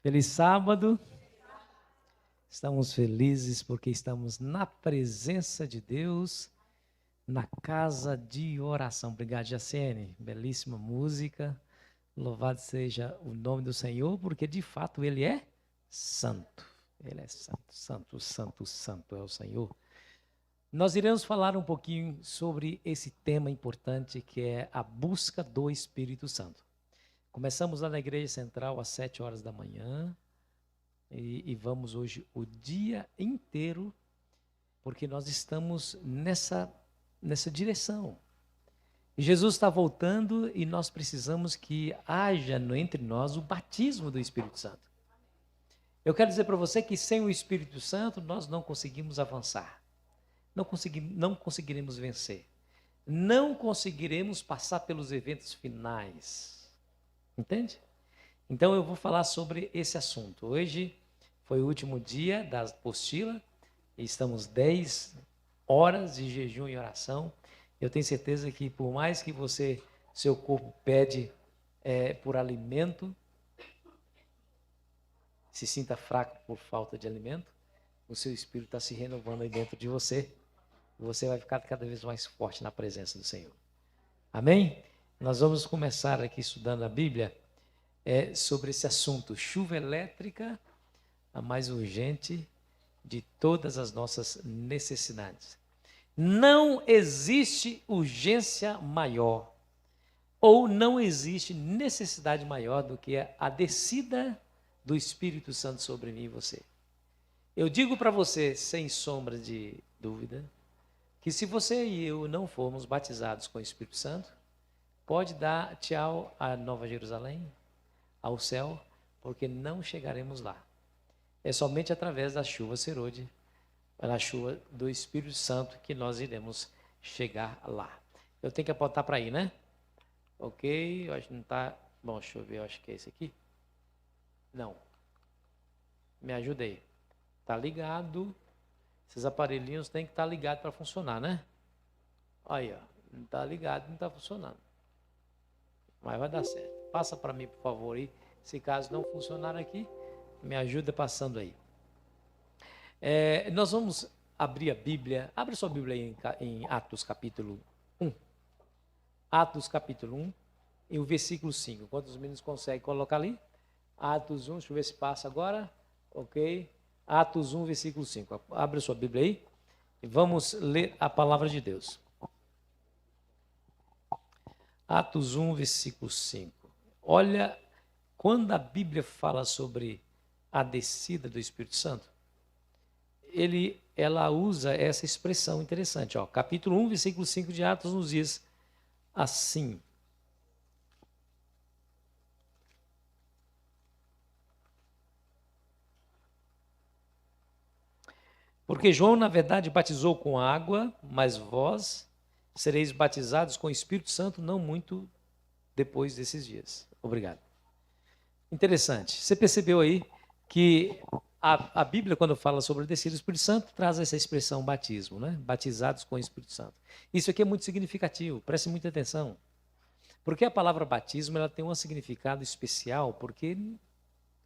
Feliz sábado. Estamos felizes porque estamos na presença de Deus, na casa de oração. Obrigado, Jaciene. Belíssima música. Louvado seja o nome do Senhor, porque de fato Ele é santo. Ele é santo, santo, santo, santo é o Senhor. Nós iremos falar um pouquinho sobre esse tema importante que é a busca do Espírito Santo. Começamos lá na Igreja Central às 7 horas da manhã. E vamos hoje o dia inteiro, porque nós estamos nessa direção. E Jesus está voltando e nós precisamos que haja entre nós o batismo do Espírito Santo. Eu quero dizer para você que sem o Espírito Santo nós não conseguimos avançar, não conseguiremos vencer, não conseguiremos passar pelos eventos finais. Entende? Então eu vou falar sobre esse assunto. Hoje foi o último dia da apostila, estamos 10 horas de jejum e oração. Eu tenho certeza que por mais que seu corpo pede por alimento, se sinta fraco por falta de alimento, o seu espírito está se renovando aí dentro de você, e você vai ficar cada vez mais forte na presença do Senhor. Amém? Nós vamos começar aqui estudando a Bíblia sobre esse assunto, chuva elétrica, a mais urgente de todas as nossas necessidades. Não existe urgência maior, ou não existe necessidade maior do que a descida do Espírito Santo sobre mim e você. Eu digo para você, sem sombra de dúvida, que se você e eu não formos batizados com o Espírito Santo, pode dar tchau à Nova Jerusalém, ao céu, porque não chegaremos lá. É somente através da chuva serôdia, na chuva do Espírito Santo, que nós iremos chegar lá. Eu tenho que apontar para aí, né? Ok, eu acho que não está... Bom, deixa eu ver, eu acho que é esse aqui. Não. Me ajuda aí. Está ligado. Esses aparelhinhos têm que estar ligados para funcionar, né? Aí, ó. Não está ligado, não está funcionando. Mas vai dar certo. Passa para mim, por favor, aí. Se caso não funcionar aqui, me ajuda passando aí. Nós vamos abrir a Bíblia. Abre sua Bíblia aí em Atos capítulo 1. Atos capítulo 1 e o versículo 5. Quantos meninos conseguem colocar ali? Atos 1, deixa eu ver se passa agora. Ok. Atos 1, versículo 5. Abre sua Bíblia aí e vamos ler a palavra de Deus. Atos 1, versículo 5. Olha, quando a Bíblia fala sobre a descida do Espírito Santo, ela usa essa expressão interessante. Ó, capítulo 1, versículo 5 de Atos nos diz assim. Porque João, na verdade, batizou com água, mas vós sereis batizados com o Espírito Santo não muito depois desses dias. Obrigado. Interessante. Você percebeu aí que a Bíblia, quando fala sobre a descida do Espírito Santo, traz essa expressão batismo, né? Batizados com o Espírito Santo. Isso aqui é muito significativo, preste muita atenção. Porque a palavra batismo ela tem um significado especial, porque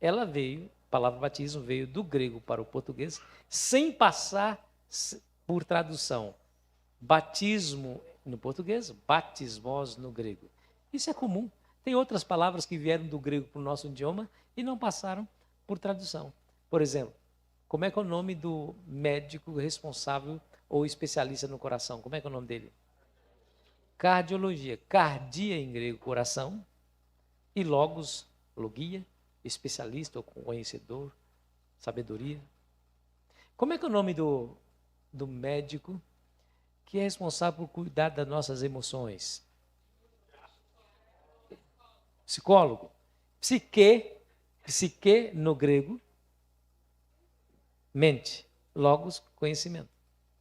a palavra batismo veio do grego para o português, sem passar por tradução. Batismo no português, batismos no grego. Isso é comum. Tem outras palavras que vieram do grego para o nosso idioma e não passaram por tradução. Por exemplo, como é que é o nome do médico responsável ou especialista no coração? Como é que é o nome dele? Cardiologia. Cardia em grego, coração. E logos, logia, especialista ou conhecedor, sabedoria. Como é que é o nome do médico que é responsável por cuidar das nossas emoções? Psicólogo. Psique no grego, mente. Logos, conhecimento.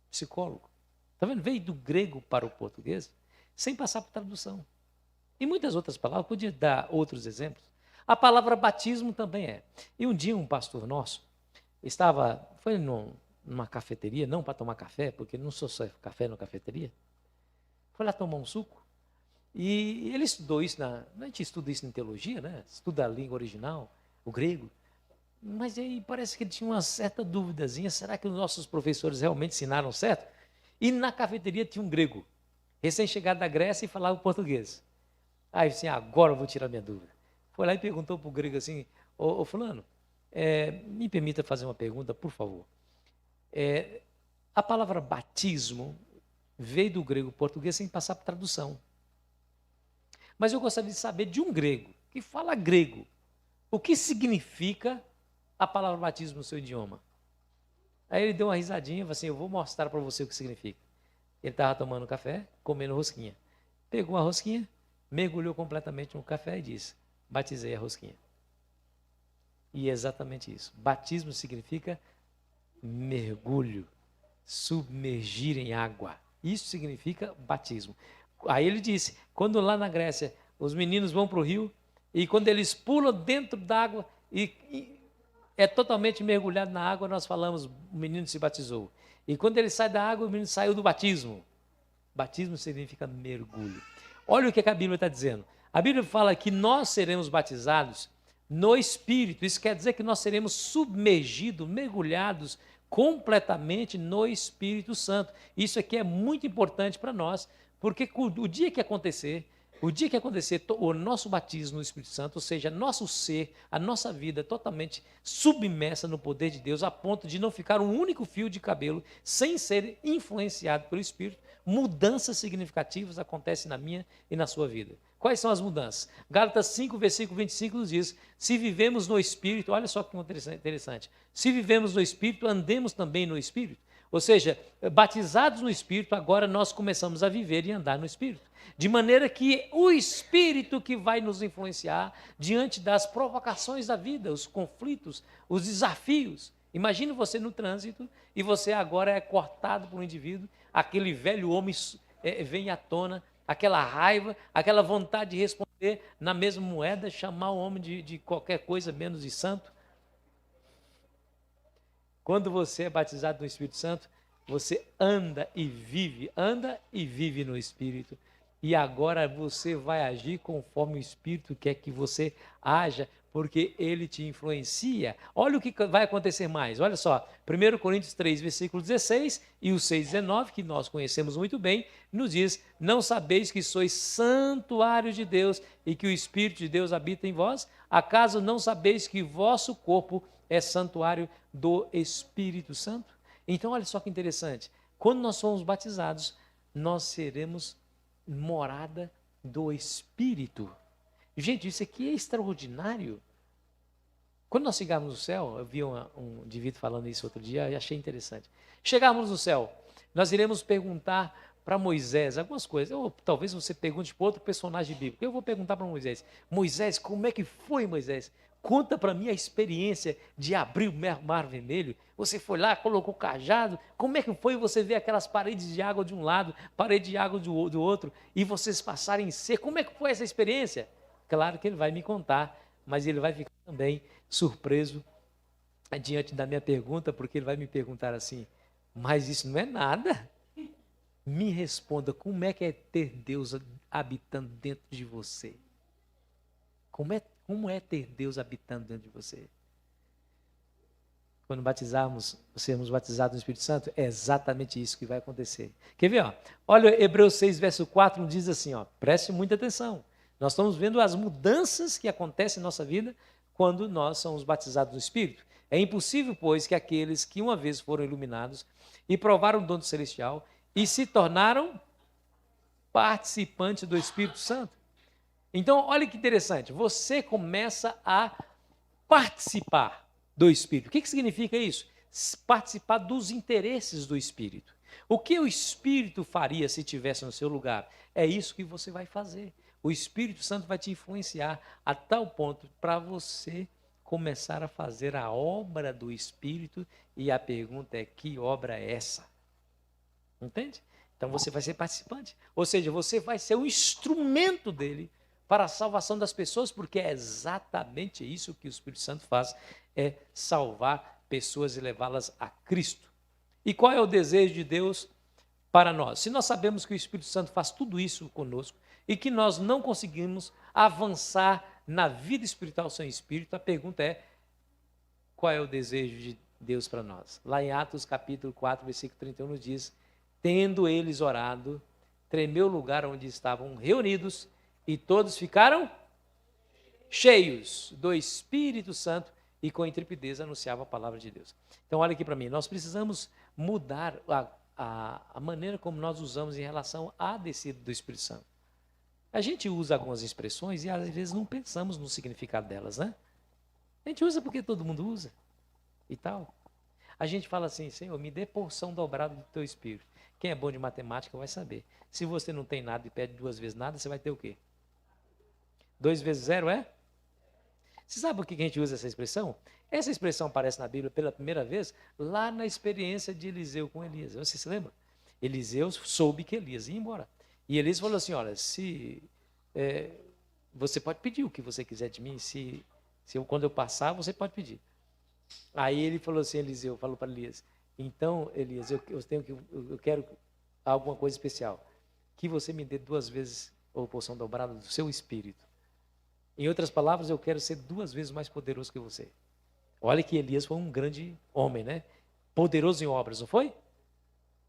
Psicólogo. Está vendo? Veio do grego para o português sem passar por tradução. E muitas outras palavras, podia dar outros exemplos. A palavra batismo também é. E um dia um pastor nosso foi numa cafeteria, não para tomar café, porque não sou só café na cafeteria. Foi lá tomar um suco. E ele estudou isso, a gente estuda isso em teologia, né? Estuda a língua original, o grego. Mas aí parece que ele tinha uma certa duvidazinha, será que os nossos professores realmente ensinaram certo? E na cafeteria tinha um grego, recém-chegado da Grécia e falava português. Aí assim, agora eu vou tirar minha dúvida. Foi lá e perguntou para o grego assim, ô fulano, me permita fazer uma pergunta, por favor. A palavra batismo veio do grego português sem passar por tradução. Mas eu gostaria de saber de um grego, que fala grego, o que significa a palavra batismo no seu idioma? Aí ele deu uma risadinha e falou assim, eu vou mostrar para você o que significa. Ele estava tomando café, comendo rosquinha. Pegou a rosquinha, mergulhou completamente no café e disse, batizei a rosquinha. E é exatamente isso. Batismo significa mergulho, submergir em água. Isso significa batismo. Aí ele disse, quando lá na Grécia os meninos vão para o rio e quando eles pulam dentro d'água e é totalmente mergulhado na água, nós falamos, o menino se batizou. E quando ele sai da água, o menino saiu do batismo. Batismo significa mergulho. Olha o que a Bíblia está dizendo. A Bíblia fala que nós seremos batizados no Espírito. Isso quer dizer que nós seremos submergidos, mergulhados completamente no Espírito Santo. Isso aqui é muito importante para nós, porque o dia que acontecer o nosso batismo no Espírito Santo, ou seja, nosso ser, a nossa vida totalmente submersa no poder de Deus, a ponto de não ficar um único fio de cabelo sem ser influenciado pelo Espírito, mudanças significativas acontecem na minha e na sua vida. Quais são as mudanças? Gálatas 5, versículo 25 nos diz, se vivemos no Espírito, olha só que interessante, se vivemos no Espírito, andemos também no Espírito. Ou seja, batizados no Espírito, agora nós começamos a viver e andar no Espírito. De maneira que o Espírito que vai nos influenciar diante das provocações da vida, os conflitos, os desafios. Imagine você no trânsito e você agora é cortado por um indivíduo, aquele velho homem vem à tona, aquela raiva, aquela vontade de responder na mesma moeda, chamar o homem de qualquer coisa menos de santo. Quando você é batizado no Espírito Santo, você anda e vive no Espírito. E agora você vai agir conforme o Espírito quer que você haja, porque ele te influencia. Olha o que vai acontecer mais. Olha só, 1 Coríntios 3, versículo 16 e o 6, 19, que nós conhecemos muito bem, nos diz, não sabeis que sois santuário de Deus e que o Espírito de Deus habita em vós? Acaso não sabeis que vosso corpo é santuário do Espírito Santo? Então, olha só que interessante. Quando nós somos batizados, nós seremos morada do Espírito. Gente, isso aqui é extraordinário. Quando nós chegarmos no céu, eu vi um indivíduo falando isso outro dia e achei interessante. Chegarmos no céu, nós iremos perguntar para Moisés algumas coisas. Ou talvez você pergunte para outro personagem bíblico. Eu vou perguntar para Moisés. Moisés, como é que foi, Moisés? Conta para mim a experiência de abrir o mar vermelho. Você foi lá, colocou o cajado. Como é que foi você ver aquelas paredes de água de um lado, parede de água do outro, e vocês passarem seco? Como é que foi essa experiência? Claro que ele vai me contar, mas ele vai ficar também surpreso diante da minha pergunta, porque ele vai me perguntar assim, mas isso não é nada? Me responda, como é que é ter Deus habitando dentro de você? Como é ter Deus habitando dentro de você? Quando sermos batizados no Espírito Santo, é exatamente isso que vai acontecer. Quer ver? Ó? Olha, Hebreus 6, verso 4, diz assim, ó, preste muita atenção. Nós estamos vendo as mudanças que acontecem em nossa vida quando nós somos batizados no Espírito. É impossível, pois, que aqueles que uma vez foram iluminados e provaram o dom celestial e se tornaram participantes do Espírito Santo. Então, olha que interessante, você começa a participar do Espírito. O que significa isso? Participar dos interesses do Espírito. O que o Espírito faria se estivesse no seu lugar? É isso que você vai fazer. O Espírito Santo vai te influenciar a tal ponto para você começar a fazer a obra do Espírito, e a pergunta é, que obra é essa? Entende? Então você vai ser participante, ou seja, você vai ser o instrumento dele para a salvação das pessoas, porque é exatamente isso que o Espírito Santo faz, é salvar pessoas e levá-las a Cristo. E qual é o desejo de Deus para nós? Se nós sabemos que o Espírito Santo faz tudo isso conosco e que nós não conseguimos avançar na vida espiritual sem Espírito, a pergunta é, qual é o desejo de Deus para nós? Lá em Atos capítulo 4, versículo 31 nos diz: tendo eles orado, tremeu o lugar onde estavam reunidos e todos ficaram cheios do Espírito Santo e com intrepidez anunciavam a palavra de Deus. Então olha aqui para mim, nós precisamos mudar a maneira como nós usamos em relação à descida do Espírito Santo. A gente usa algumas expressões e às vezes não pensamos no significado delas, né? A gente usa porque todo mundo usa e tal. A gente fala assim: Senhor, me dê porção dobrada do teu Espírito. Quem é bom de matemática vai saber. Se você não tem nada e pede 2 vezes nada, você vai ter o quê? 2 vezes 0 é? Você sabe por que a gente usa essa expressão? Essa expressão aparece na Bíblia pela primeira vez lá na experiência de Eliseu com Elias. Você se lembra? Eliseu soube que Elias ia embora. E Elias falou assim: olha, você pode pedir o que você quiser de mim, quando eu passar, você pode pedir. Aí ele falou assim, Eliseu falou para Elias: então, Elias, eu quero alguma coisa especial, que você me dê 2 vezes a porção dobrada do seu espírito. Em outras palavras, eu quero ser 2 vezes mais poderoso que você. Olha que Elias foi um grande homem, né? Poderoso em obras, não foi?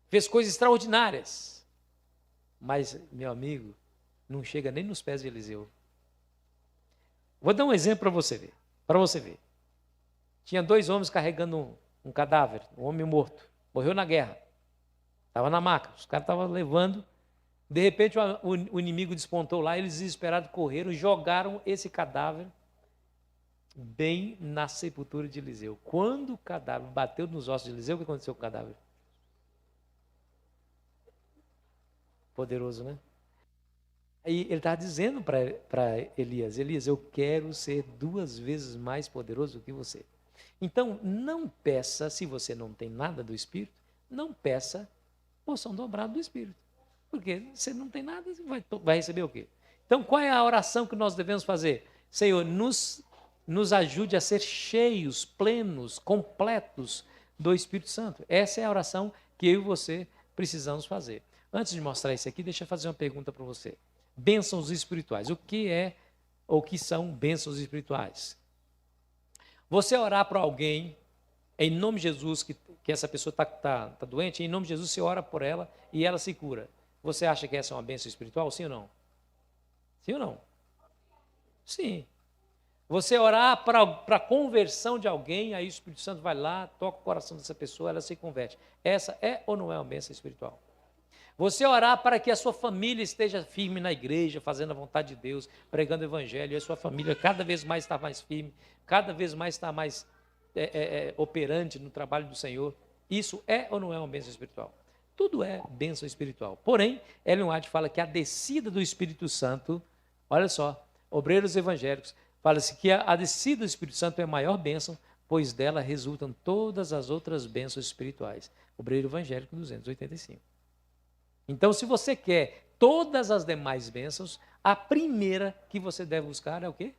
Fez coisas extraordinárias. Mas, meu amigo, não chega nem nos pés de Eliseu. Vou dar um exemplo para você ver. Para você ver. Tinha 2 homens carregando um cadáver, um homem morto. Morreu na guerra. Estava na maca. Os caras estavam levando. De repente, o inimigo despontou lá. Eles, desesperados, correram e jogaram esse cadáver bem na sepultura de Eliseu. Quando o cadáver bateu nos ossos de Eliseu, o que aconteceu com o cadáver? Poderoso, né? Aí ele estava dizendo para Elias: Elias, eu quero ser 2 vezes mais poderoso do que você. Então, não peça, se você não tem nada do Espírito, não peça porção dobrada do Espírito. Porque você não tem nada, você vai receber o quê? Então, qual é a oração que nós devemos fazer? Senhor, nos ajude a ser cheios, plenos, completos do Espírito Santo. Essa é a oração que eu e você precisamos fazer. Antes de mostrar isso aqui, deixa eu fazer uma pergunta para você. Bênçãos espirituais. O que são bênçãos espirituais? Você orar para alguém, em nome de Jesus, que essa pessoa está doente, em nome de Jesus você ora por ela e ela se cura. Você acha que essa é uma bênção espiritual? Sim ou não? Sim ou não? Sim. Você orar para a conversão de alguém, aí o Espírito Santo vai lá, toca o coração dessa pessoa, ela se converte. Essa é ou não é uma bênção espiritual? Você orar para que a sua família esteja firme na igreja, fazendo a vontade de Deus, pregando o evangelho, e a sua família cada vez mais está mais firme, cada vez mais está mais operante no trabalho do Senhor. Isso é ou não é uma bênção espiritual? Tudo é bênção espiritual. Porém, Ellen White fala que a descida do Espírito Santo, olha só, obreiros evangélicos, fala-se que a descida do Espírito Santo é a maior bênção, pois dela resultam todas as outras bênçãos espirituais. Obreiro Evangélico 285. Então, se você quer todas as demais bênçãos, a primeira que você deve buscar é o quê?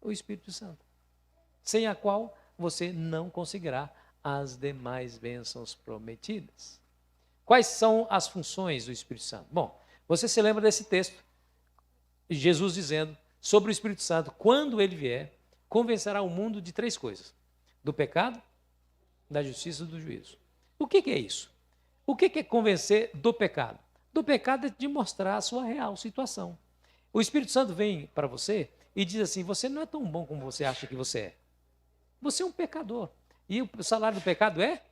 O Espírito Santo. Sem a qual você não conseguirá as demais bênçãos prometidas. Quais são as funções do Espírito Santo? Bom, você se lembra desse texto, Jesus dizendo sobre o Espírito Santo: quando ele vier, convencerá o mundo de 3 coisas: do pecado, da justiça e do juízo. O que é isso? O que é convencer do pecado? Do pecado é de mostrar a sua real situação. O Espírito Santo vem para você e diz assim: você não é tão bom como você acha que você é. Você é um pecador. E o salário do pecado é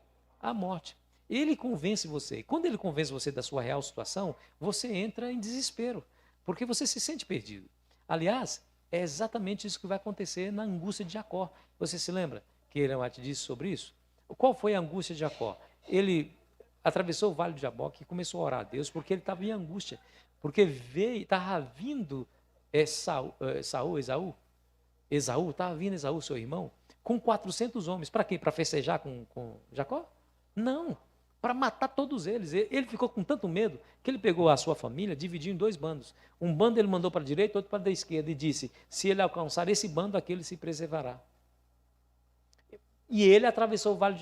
a morte. Ele convence você. Quando ele convence você da sua real situação, você entra em desespero, porque você se sente perdido. Aliás, é exatamente isso que vai acontecer na angústia de Jacó. Você se lembra que Ellen White disse sobre isso? Qual foi a angústia de Jacó? Ele atravessou o vale de Jaboque e começou a orar a Deus, porque ele estava em angústia, porque estava vindo Esaú, estava vindo Esaú, seu irmão, com 400 homens. Para quê? Para festejar com Jacó? Não, para matar todos eles. Ele ficou com tanto medo que ele pegou a sua família, dividiu em 2 bandos. Um bando ele mandou para a direita, outro para a esquerda, e disse: se ele alcançar esse bando, aquele se preservará. E ele atravessou o vale de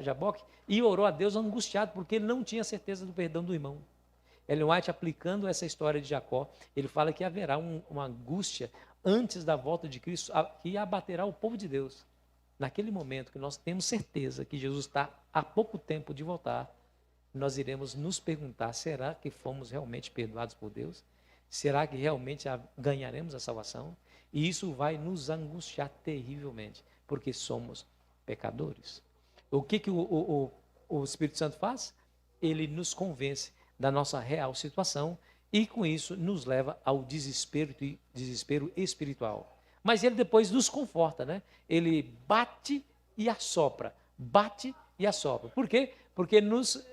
Jaboque e orou a Deus angustiado, porque ele não tinha certeza do perdão do irmão. Ellen White, aplicando essa história de Jacó, ele fala que haverá uma angústia antes da volta de Cristo que abaterá o povo de Deus. naquele momento que nós temos certeza que Jesus está há pouco tempo de voltar, nós iremos nos perguntar, será que fomos realmente perdoados por Deus? Será que realmente ganharemos a salvação? E isso vai nos angustiar terrivelmente, porque somos pecadores. O que o Espírito Santo faz? Ele nos convence da nossa real situação e com isso nos leva ao desespero espiritual. Mas ele depois nos conforta, né? Ele bate e assopra. Bate e assopra. Por quê? Porque nos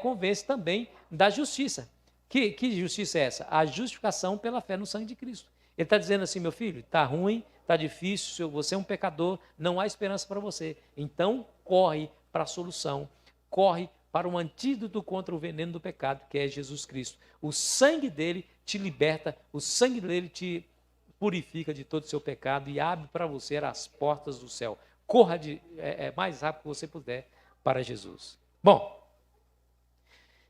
convence também da justiça. Que justiça é essa? A justificação pela fé no sangue de Cristo. Ele está dizendo assim, meu filho, está ruim, está difícil, você é um pecador, não há esperança para você. Então, corre para a solução, corre para um antídoto contra o veneno do pecado, que é Jesus Cristo. O sangue dele te liberta, o sangue dele te purifica de todo o seu pecado e abre para você as portas do céu. Corra mais rápido que você puder para Jesus. Bom,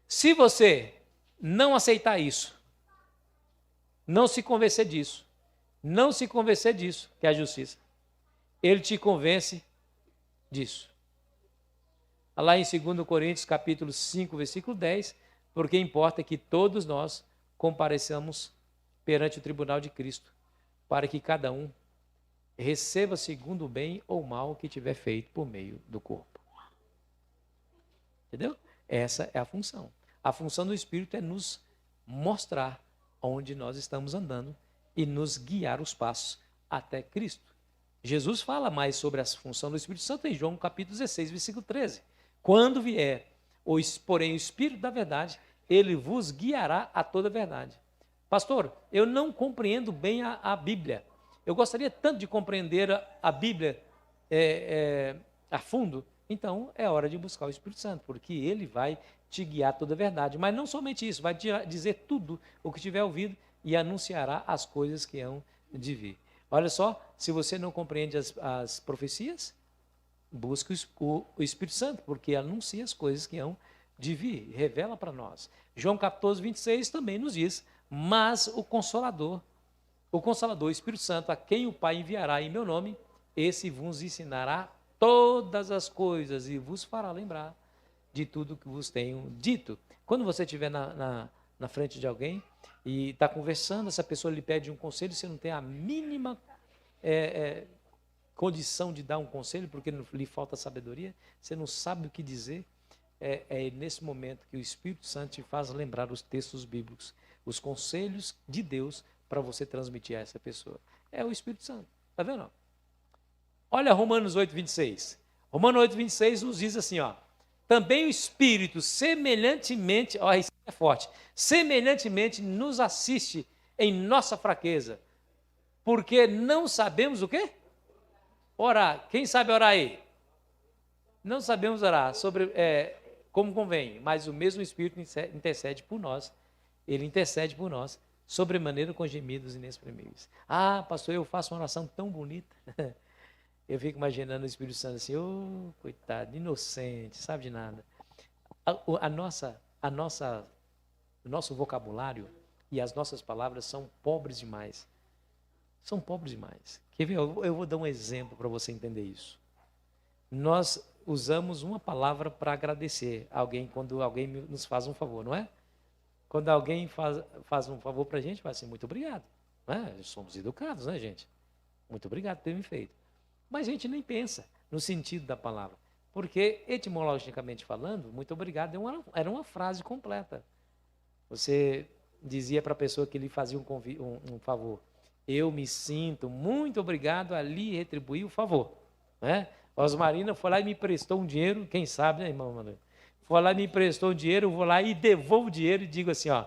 se você não aceitar isso, não se convencer disso, que é a justiça, ele te convence disso. Lá em 2 Coríntios, capítulo 5, versículo 10, porque importa que todos nós compareçamos perante o tribunal de Cristo, para que cada um receba segundo o bem ou mal que tiver feito por meio do corpo. Entendeu? Essa é a função. A função do Espírito é nos mostrar onde nós estamos andando e nos guiar os passos até Cristo. Jesus fala mais sobre a função do Espírito Santo em João capítulo 16, versículo 13. Quando vier, porém, o Espírito da verdade, ele vos guiará a toda a verdade. Pastor, eu não compreendo bem a Bíblia. Eu gostaria tanto de compreender a Bíblia a fundo. Então, é hora de buscar o Espírito Santo, porque ele vai te guiar a toda a verdade. Mas não somente isso, vai te dizer tudo o que tiver ouvido e anunciará as coisas que hão de vir. Olha só, se você não compreende as profecias, busque o Espírito Santo, porque anuncia as coisas que hão de vir, revela para nós. João 14, 26 também nos diz, mas o Consolador, o Espírito Santo, a quem o Pai enviará em meu nome, esse vos ensinará todas as coisas e vos fará lembrar de tudo que vos tenho dito. Quando você estiver na frente de alguém e está conversando, essa pessoa lhe pede um conselho, você não tem a mínima condição de dar um conselho, porque lhe falta sabedoria, você não sabe o que dizer, é nesse momento que o Espírito Santo te faz lembrar os textos bíblicos, os conselhos de Deus para você transmitir a essa pessoa. É o Espírito Santo, está vendo? Olha Romanos 8, 26. Romanos 8, 26 nos diz assim, ó, também o Espírito semelhantemente, ó, isso é forte, semelhantemente nos assiste em nossa fraqueza, porque não sabemos o quê? Orar. Quem sabe orar aí? Não sabemos orar sobre como convém, mas o mesmo Espírito intercede por nós. Ele intercede por nós, sobremaneira com gemidos inexprimíveis. Ah, pastor, eu faço uma oração tão bonita. Eu fico imaginando o Espírito Santo assim, coitado, inocente, sabe de nada. O nosso vocabulário e as nossas palavras são pobres demais. São pobres demais. Quer ver? Eu vou dar um exemplo para você entender isso. Nós usamos uma palavra para agradecer alguém quando alguém nos faz um favor, não é? Quando alguém faz um favor para a gente, fala assim, muito obrigado. Não é? Somos educados, né, gente? Muito obrigado por ter me feito. Mas a gente nem pensa no sentido da palavra. Porque, etimologicamente falando, muito obrigado era uma frase completa. Você dizia para a pessoa que lhe fazia um favor, eu me sinto muito obrigado a lhe retribuir o favor. Né? Osmarina foi lá e me emprestou um dinheiro, quem sabe, né, irmã Manuel? Foi lá e me emprestou um dinheiro, eu vou lá e devolvo o dinheiro e digo assim, ó,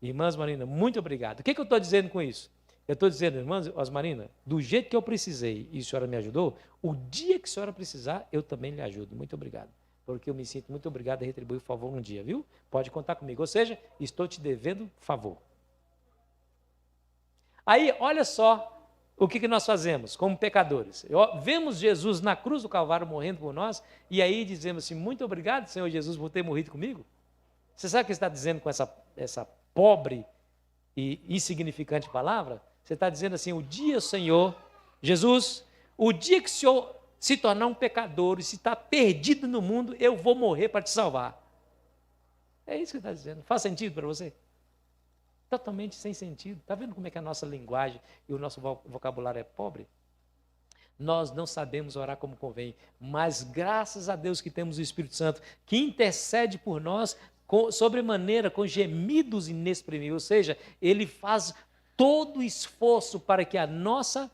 irmã Osmarina, muito obrigado. O que eu estou dizendo com isso? Eu estou dizendo, irmã Osmarina, do jeito que eu precisei e a senhora me ajudou, o dia que a senhora precisar, eu também lhe ajudo. Muito obrigado. Porque eu me sinto muito obrigado a retribuir o favor um dia, viu? Pode contar comigo. Ou seja, estou te devendo favor. Aí, olha só o que nós fazemos como pecadores. Vemos Jesus na cruz do Calvário morrendo por nós e aí dizemos assim, muito obrigado, Senhor Jesus, por ter morrido comigo. Você sabe o que está dizendo com essa pobre e insignificante palavra? Você está dizendo assim, o dia, Senhor, Jesus, o dia que o Senhor se tornar um pecador e se está perdido no mundo, eu vou morrer para te salvar. É isso que ele está dizendo. Faz sentido para você? Totalmente sem sentido. Está vendo como é que a nossa linguagem e o nosso vocabulário é pobre? Nós não sabemos orar como convém, mas graças a Deus que temos o Espírito Santo, que intercede por nós sobremaneira, com gemidos inexprimíveis, ou seja, ele faz todo o esforço para que a nossa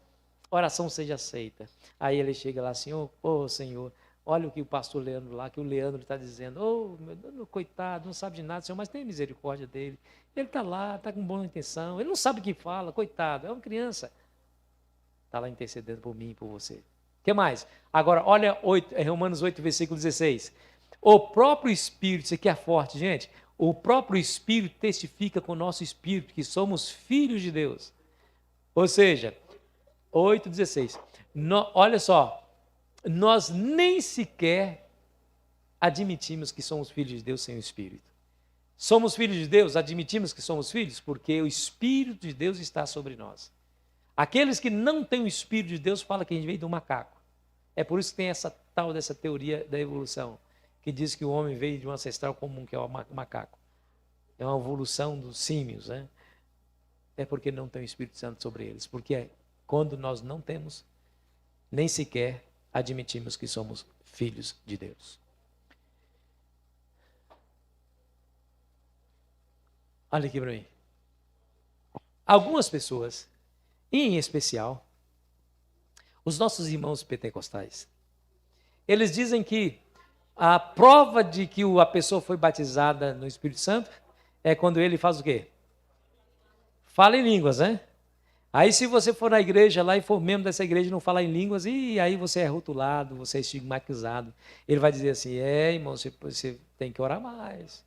oração seja aceita. Aí ele chega lá, Senhor, Senhor, olha o que o pastor Leandro lá, que o Leandro está dizendo, meu coitado, não sabe de nada, Senhor, mas tem misericórdia dele. Ele está lá, está com boa intenção, ele não sabe o que fala, coitado, é uma criança. Está lá intercedendo por mim e por você. O que mais? Agora, olha Romanos 8, versículo 16. O próprio Espírito, isso aqui é forte, gente. O próprio Espírito testifica com o nosso Espírito que somos filhos de Deus. Ou seja, 8,16. Olha só, nós nem sequer admitimos que somos filhos de Deus sem o Espírito. Somos filhos de Deus, admitimos que somos filhos, porque o Espírito de Deus está sobre nós. Aqueles que não têm o Espírito de Deus falam que a gente veio do macaco. É por isso que tem essa tal dessa teoria da evolução, que diz que o homem veio de um ancestral comum, que é o macaco. É uma evolução dos símios, né? É porque não tem o Espírito Santo sobre eles. Porque quando nós não temos, nem sequer admitimos que somos filhos de Deus. Olha aqui para mim. Algumas pessoas, em especial, os nossos irmãos pentecostais, eles dizem que a prova de que a pessoa foi batizada no Espírito Santo é quando ele faz o quê? Fala em línguas, né? Aí se você for na igreja lá e for membro dessa igreja e não falar em línguas, e aí você é rotulado, você é estigmatizado. Ele vai dizer assim, irmão, você tem que orar mais.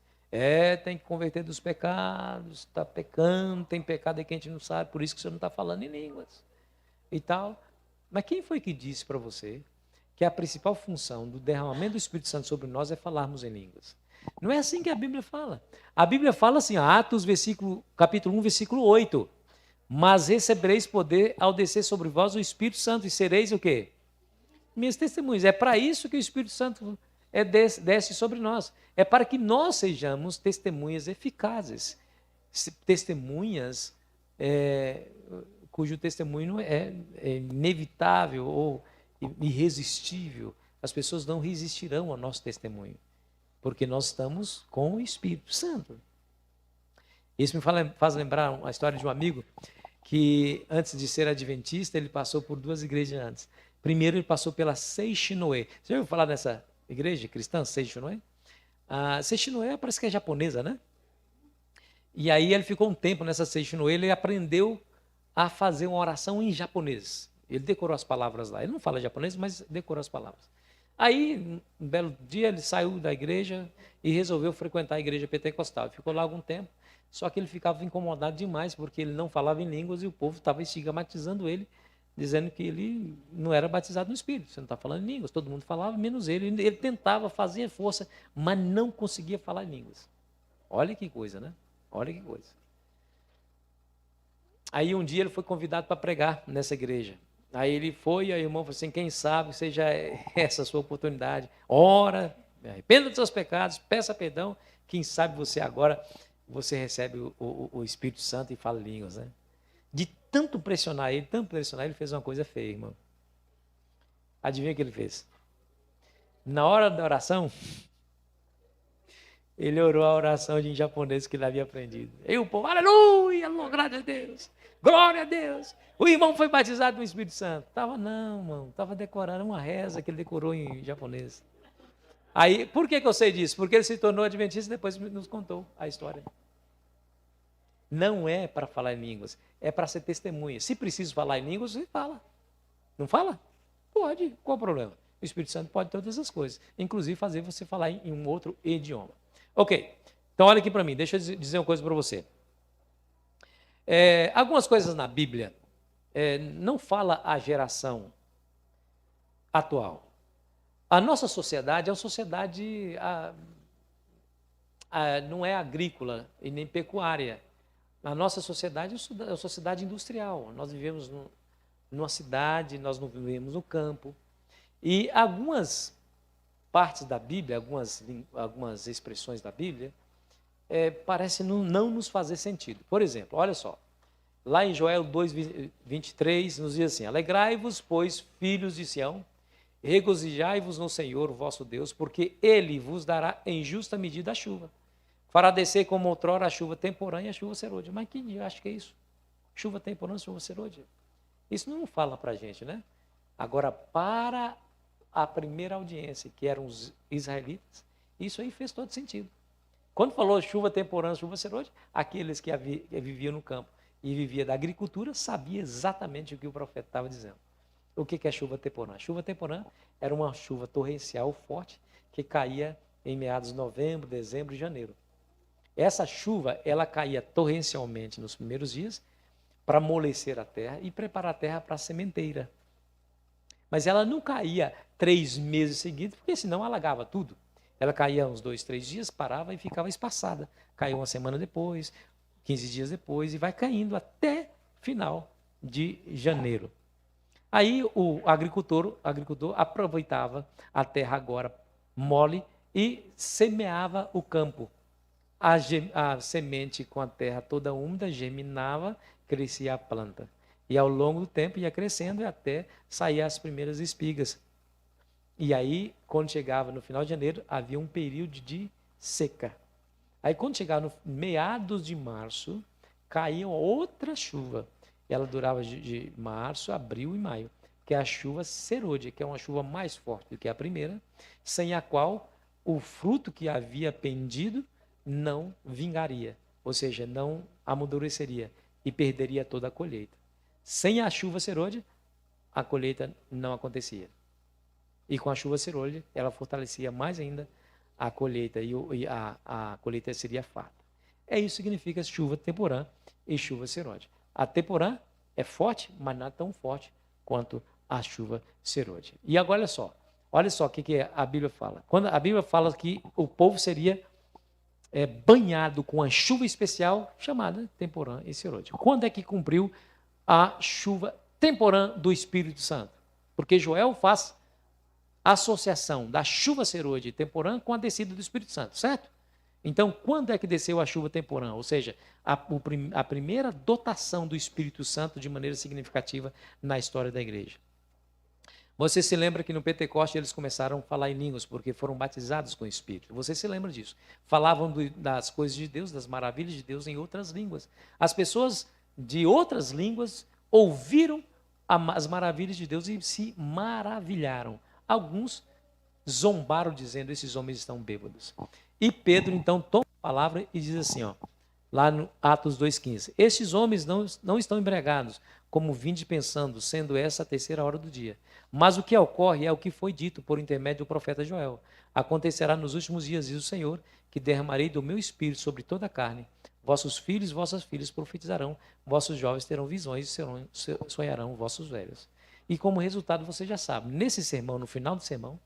Tem que converter dos pecados, está pecando, tem pecado aí que a gente não sabe, por isso que você não está falando em línguas e tal. Mas quem foi que disse para você que a principal função do derramamento do Espírito Santo sobre nós é falarmos em línguas? Não é assim que a Bíblia fala. A Bíblia fala assim, Atos, capítulo 1, versículo 8. Mas recebereis poder ao descer sobre vós o Espírito Santo e sereis o quê? Minhas testemunhas. É para isso que o Espírito Santo desce sobre nós. É para que nós sejamos testemunhas eficazes. Testemunhas cujo testemunho é inevitável ou irresistível. As pessoas não resistirão ao nosso testemunho, porque nós estamos com o Espírito Santo. Isso me faz lembrar uma história de um amigo que, antes de ser adventista, ele passou por 2 igrejas antes. Primeiro, ele passou pela Seishinoe. Você já ouviu falar dessa igreja cristã, Seishinoe? A Seishinoe parece que é japonesa, né? E aí ele ficou um tempo nessa Seishinoe, ele aprendeu a fazer uma oração em japonês. Ele decorou as palavras lá. Ele não fala japonês, mas decorou as palavras. Aí, um belo dia, ele saiu da igreja e resolveu frequentar a igreja pentecostal. Ficou lá algum tempo, só que ele ficava incomodado demais, porque ele não falava em línguas e o povo estava estigmatizando ele, dizendo que ele não era batizado no Espírito. Você não está falando em línguas. Todo mundo falava, menos ele. Ele tentava fazer força, mas não conseguia falar em línguas. Olha que coisa, né? Olha que coisa. Aí um dia ele foi convidado para pregar nessa igreja. Aí ele foi, aí o irmão falou assim, quem sabe seja essa a sua oportunidade. Ora, arrependa dos seus pecados, peça perdão. Quem sabe você recebe o Espírito Santo e fala línguas, né? De tanto pressionar ele, ele fez uma coisa feia, irmão. Adivinha o que ele fez? Na hora da oração, ele orou a oração em japonês que ele havia aprendido. E o povo, aleluia, glória a Deus, glória a Deus. O irmão foi batizado no Espírito Santo. Não, irmão, estava decorando uma reza que ele decorou em japonês. Aí, por que eu sei disso? Porque ele se tornou adventista e depois nos contou a história. Não é para falar em línguas, é para ser testemunha. Se preciso falar em línguas, você fala. Não fala? Pode, qual o problema? O Espírito Santo pode todas as coisas, inclusive fazer você falar em um outro idioma. Ok, então olha aqui para mim, deixa eu dizer uma coisa para você. Algumas coisas na Bíblia não fala a geração atual. A nossa sociedade é uma sociedade não é agrícola e nem pecuária. A nossa sociedade é uma sociedade industrial. Nós vivemos numa cidade, nós não vivemos no campo. E algumas partes da Bíblia, algumas expressões da Bíblia, parecem não nos fazer sentido. Por exemplo, olha só, lá em Joel 2:23 nos diz assim: alegrai-vos, pois, filhos de Sião, regozijai-vos no Senhor vosso Deus, porque Ele vos dará em justa medida a chuva. Fará descer como outrora a chuva temporã e a chuva serôdia. Mas que dia acho que é isso? Chuva temporã, chuva serôdia? Isso não fala para a gente, né? Agora, para a primeira audiência, que eram os israelitas, isso aí fez todo sentido. Quando falou chuva temporã, chuva serôdia, aqueles que viviam no campo e viviam da agricultura sabiam exatamente o que o profeta estava dizendo. O que é chuva temporã? Chuva temporã era uma chuva torrencial forte que caía em meados de novembro, dezembro e janeiro. Essa chuva, ela caía torrencialmente nos primeiros dias para amolecer a terra e preparar a terra para a sementeira. Mas ela não caía 3 meses seguidos, porque senão alagava tudo. Ela caía uns 2, 3 dias, parava e ficava espaçada. Caiu uma semana depois, 15 dias depois, e vai caindo até final de janeiro. Aí o agricultor aproveitava a terra agora mole e semeava o campo. A semente com a terra toda úmida germinava, crescia a planta. E ao longo do tempo ia crescendo e até sair as primeiras espigas. E aí, quando chegava no final de janeiro, havia um período de seca. Aí, quando chegava no meados de março, caía outra chuva. Ela durava de março, abril e maio, que é a chuva serôdia, que é uma chuva mais forte do que a primeira, sem a qual o fruto que havia pendido não vingaria, ou seja, não amadureceria e perderia toda a colheita. Sem a chuva serôdia, a colheita não acontecia. E com a chuva serôdia, ela fortalecia mais ainda a colheita e a colheita seria farta. Isso significa chuva temporã e chuva serôdia. A temporã é forte, mas não é tão forte quanto a chuva serôdia. E agora olha só o que a Bíblia fala. Quando a Bíblia fala que o povo seria banhado com a chuva especial chamada temporã e serôdia. Quando é que cumpriu a chuva temporã do Espírito Santo? Porque Joel faz associação da chuva serôdia e temporã com a descida do Espírito Santo, certo? Então, quando é que desceu a chuva temporã? Ou seja, a primeira dotação do Espírito Santo de maneira significativa na história da igreja. Você se lembra que no Pentecoste eles começaram a falar em línguas porque foram batizados com o Espírito. Você se lembra disso. Falavam das coisas de Deus, das maravilhas de Deus em outras línguas. As pessoas de outras línguas ouviram as maravilhas de Deus e se maravilharam. Alguns zombaram dizendo, esses homens estão bêbados. E Pedro então toma a palavra e diz assim, lá no Atos 2,15, estes homens não estão embriagados, como vinde pensando, sendo essa a terceira hora do dia. Mas o que ocorre é o que foi dito por intermédio do profeta Joel. Acontecerá nos últimos dias, diz o Senhor, que derramarei do meu espírito sobre toda a carne. Vossos filhos e vossas filhas profetizarão, vossos jovens terão visões e sonharão vossos velhos. E como resultado, você já sabe, nesse sermão, no final do sermão,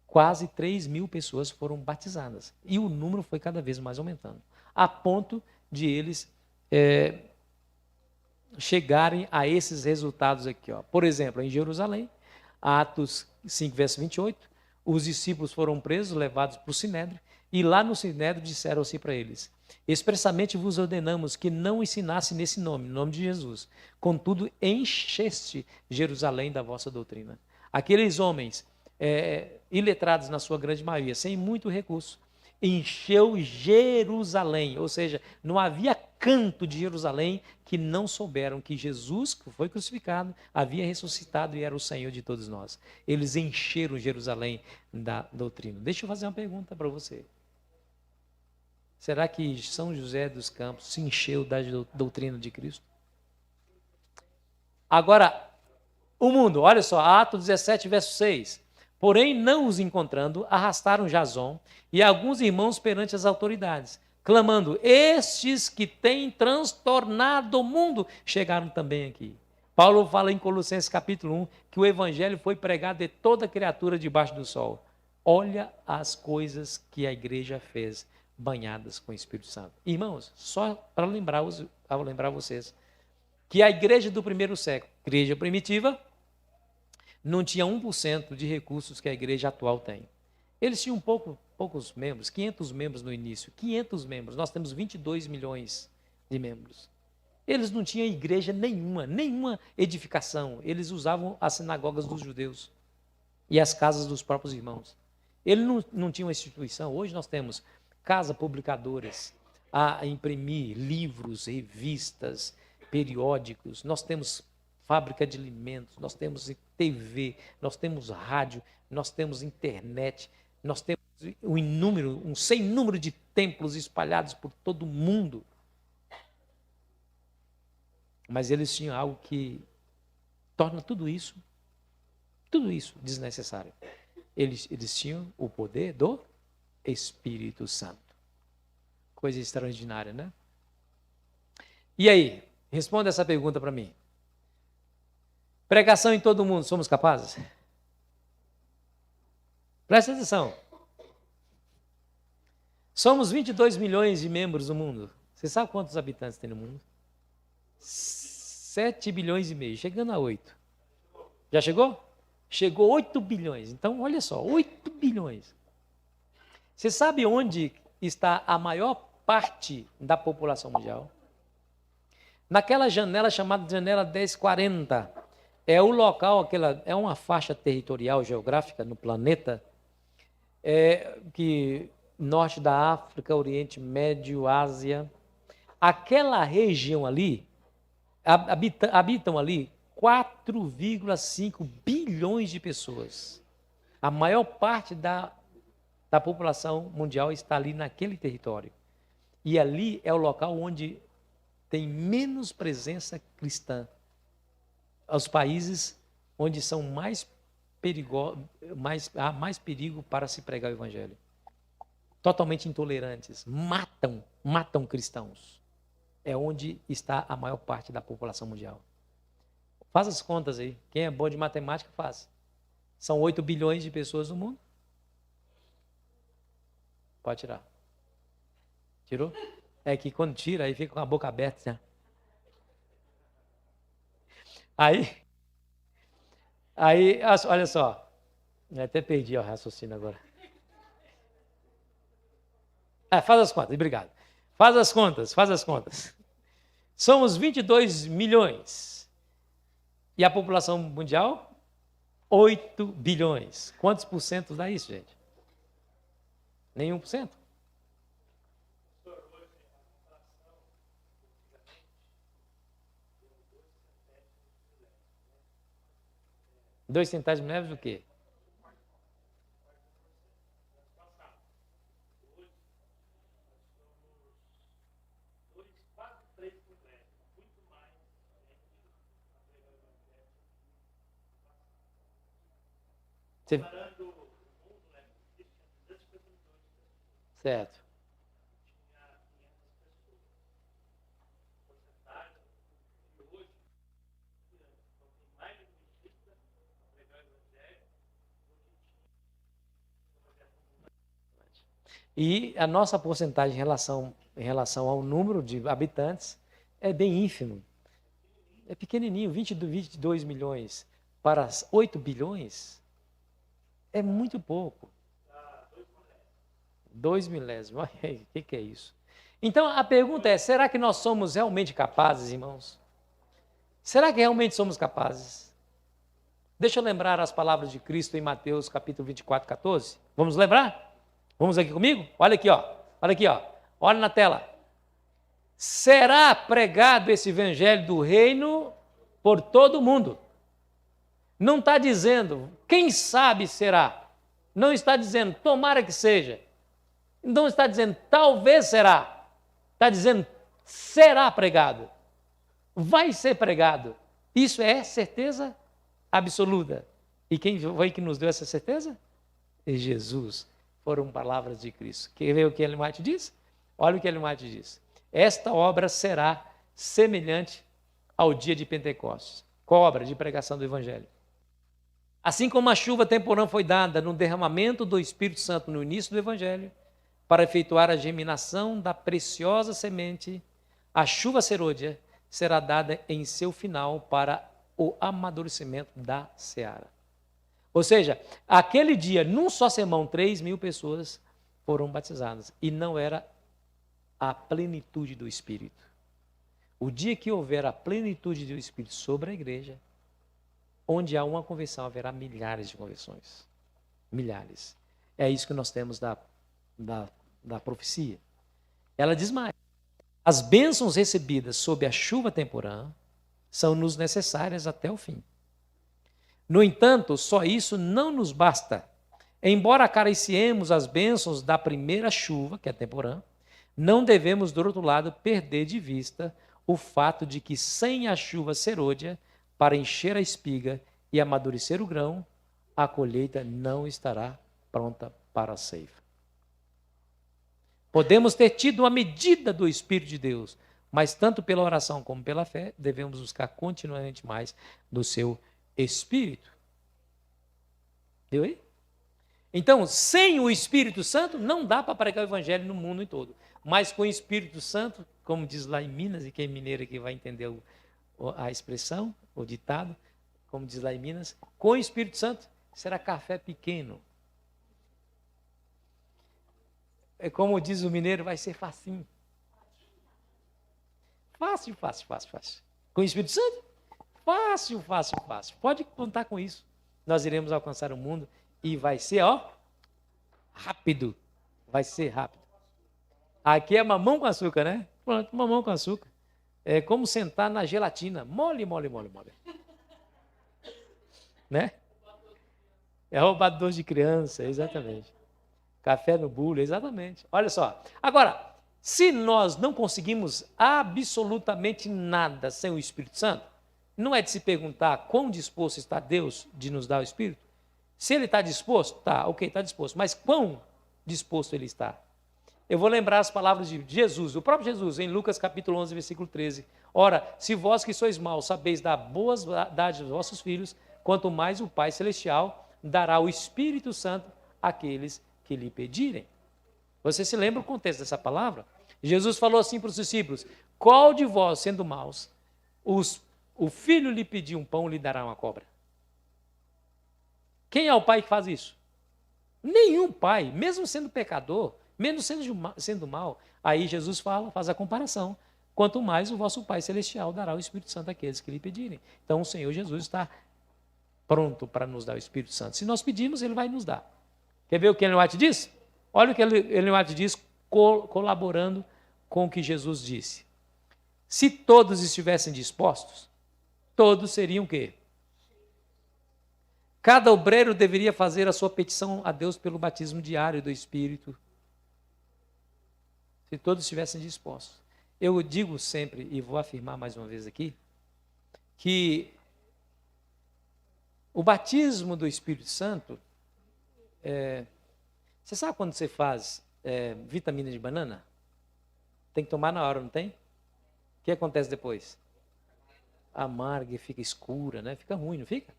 quase 3.000 pessoas foram batizadas. E o número foi cada vez mais aumentando, a ponto de eles chegarem a esses resultados aqui. Por exemplo, em Jerusalém, Atos 5, verso 28, os discípulos foram presos, levados para o Sinédrio, e lá no Sinédrio disseram assim para eles, expressamente vos ordenamos que não ensinasse nesse nome, no nome de Jesus. Contudo, encheste Jerusalém da vossa doutrina. Aqueles homens iletrados na sua grande maioria, sem muito recurso, encheu Jerusalém, ou seja, não havia canto de Jerusalém que não souberam que Jesus, que foi crucificado, havia ressuscitado e era o Senhor de todos nós. Eles encheram Jerusalém da doutrina. Deixa eu fazer uma pergunta para você. Será que São José dos Campos se encheu da doutrina de Cristo? Agora, o mundo, olha só, Atos 17, verso 6. Porém, não os encontrando, arrastaram Jason e alguns irmãos perante as autoridades, clamando, estes que têm transtornado o mundo, chegaram também aqui. Paulo fala em Colossenses capítulo 1, que o evangelho foi pregado de toda criatura debaixo do sol. Olha as coisas que a igreja fez, banhadas com o Espírito Santo. Irmãos, só para lembrar vocês, que a igreja do primeiro século, igreja primitiva, não tinha 1% de recursos que a igreja atual tem. Eles tinham poucos membros, 500 membros no início. 500 membros, nós temos 22 milhões de membros. Eles não tinham igreja nenhuma edificação. Eles usavam as sinagogas dos judeus e as casas dos próprios irmãos. Ele não tinha uma instituição. Hoje nós temos casas publicadoras a imprimir livros, revistas, periódicos. Nós temos fábrica de alimentos, nós temos TV, nós temos rádio, nós temos internet, nós temos um sem número de templos espalhados por todo o mundo. Mas eles tinham algo que torna tudo isso desnecessário. Eles tinham o poder do Espírito Santo. Coisa extraordinária, né? E aí, responda essa pergunta para mim. Pregação em todo mundo, somos capazes? Presta atenção. Somos 22 milhões de membros no mundo. Você sabe quantos habitantes tem no mundo? 7 bilhões e meio, chegando a 8. Já chegou? Chegou 8 bilhões. Então, olha só, 8 bilhões. Você sabe onde está a maior parte da população mundial? Naquela janela chamada janela 1040. É o local, é uma faixa territorial geográfica no planeta, que norte da África, Oriente Médio, Ásia. Aquela região ali, habitam ali 4,5 bilhões de pessoas. A maior parte da população mundial está ali naquele território. E ali é o local onde tem menos presença cristã. Os países onde são há mais perigo para se pregar o evangelho. Totalmente intolerantes, matam cristãos. É onde está a maior parte da população mundial. Faz as contas aí. Quem é bom de matemática, faz. São 8 bilhões de pessoas no mundo. Pode tirar. Tirou? É que quando tira, aí fica com a boca aberta, né? Aí, olha só. Até perdi o raciocínio agora. Faz as contas, obrigado. Faz as contas. Somos 22 milhões. E a população mundial? 8 bilhões. Quantos por cento dá isso, gente? Nenhum por cento. Dois centésimos leves do quê? Certo. E a nossa porcentagem em relação ao número de habitantes é bem ínfimo. É pequenininho, 22 milhões para 8 bilhões é muito pouco. 2 milésimos, o que é isso? Então a pergunta é, será que nós somos realmente capazes, irmãos? Será que realmente somos capazes? Deixa eu lembrar as palavras de Cristo em Mateus capítulo 24, 14. Vamos lembrar? Vamos aqui comigo? Olha aqui, ó. Olha na tela. Será pregado esse evangelho do reino por todo mundo. Não está dizendo, quem sabe será. Não está dizendo, tomara que seja. Não está dizendo, talvez será. Está dizendo, será pregado. Vai ser pregado. Isso é certeza absoluta. E quem foi que nos deu essa certeza? É Jesus. Foram palavras de Cristo. Quer ver o que Ellen White diz? Olha o que Ellen White diz. Esta obra será semelhante ao dia de Pentecostes. Qual obra? De pregação do Evangelho. Assim como a chuva temporã foi dada no derramamento do Espírito Santo no início do Evangelho, para efetuar a germinação da preciosa semente, a chuva serôdia será dada em seu final para o amadurecimento da seara. Ou seja, aquele dia, num só sermão, 3.000 pessoas foram batizadas. E não era a plenitude do Espírito. O dia que houver a plenitude do Espírito sobre a igreja, onde há uma conversão, haverá milhares de conversões. Milhares. É isso que nós temos da profecia. Ela diz mais: as bênçãos recebidas sob a chuva temporã são-nos necessárias até o fim. No entanto, só isso não nos basta. Embora acariciemos as bênçãos da primeira chuva, que é temporã, não devemos, do outro lado, perder de vista o fato de que sem a chuva serôdia para encher a espiga e amadurecer o grão, a colheita não estará pronta para a ceifa. Podemos ter tido uma medida do Espírito de Deus, mas tanto pela oração como pela fé, devemos buscar continuamente mais do seu Espírito. Viu aí? Então, sem o Espírito Santo, não dá para pregar o Evangelho no mundo todo. Mas com o Espírito Santo, como diz lá em Minas, e quem é mineiro aqui vai entender a expressão, o ditado, como diz lá em Minas, com o Espírito Santo será café pequeno. É como diz o mineiro, vai ser facinho. Fácil, fácil, fácil, fácil. Com o Espírito Santo? Fácil, fácil, fácil. Pode contar com isso. Nós iremos alcançar o mundo e vai ser, rápido. Vai ser rápido. Aqui é mamão com açúcar, né? Pronto, mamão com açúcar. É como sentar na gelatina. Mole, mole, mole, mole. Né? É roubador de criança, exatamente. Café no bule, exatamente. Olha só. Agora, se nós não conseguimos absolutamente nada sem o Espírito Santo, não é de se perguntar quão disposto está Deus de nos dar o Espírito? Se ele está disposto, tá, ok, está disposto. Mas quão disposto ele está? Eu vou lembrar as palavras de Jesus, o próprio Jesus, em Lucas capítulo 11, versículo 13. Ora, se vós que sois maus sabeis dar boas dádivas aos vossos filhos, quanto mais o Pai Celestial dará o Espírito Santo àqueles que lhe pedirem. Você se lembra o contexto dessa palavra? Jesus falou assim para os discípulos: qual de vós, sendo maus, o filho lhe pedir um pão, lhe dará uma cobra? Quem é o pai que faz isso? Nenhum pai, mesmo sendo pecador, mesmo sendo mal. Aí Jesus faz a comparação. Quanto mais o vosso Pai Celestial dará o Espírito Santo àqueles que lhe pedirem. Então o Senhor Jesus está pronto para nos dar o Espírito Santo. Se nós pedirmos, Ele vai nos dar. Quer ver o que Ellen White diz? Olha o que Ellen White diz, colaborando com o que Jesus disse. Se todos estivessem dispostos, todos seriam o quê? Cada obreiro deveria fazer a sua petição a Deus pelo batismo diário do Espírito. Se todos estivessem dispostos. Eu digo sempre, e vou afirmar mais uma vez aqui, que o batismo do Espírito Santo, você sabe quando você faz vitamina de banana? Tem que tomar na hora, não tem? O que acontece depois? Amarga e fica escura, né? Fica ruim, não fica?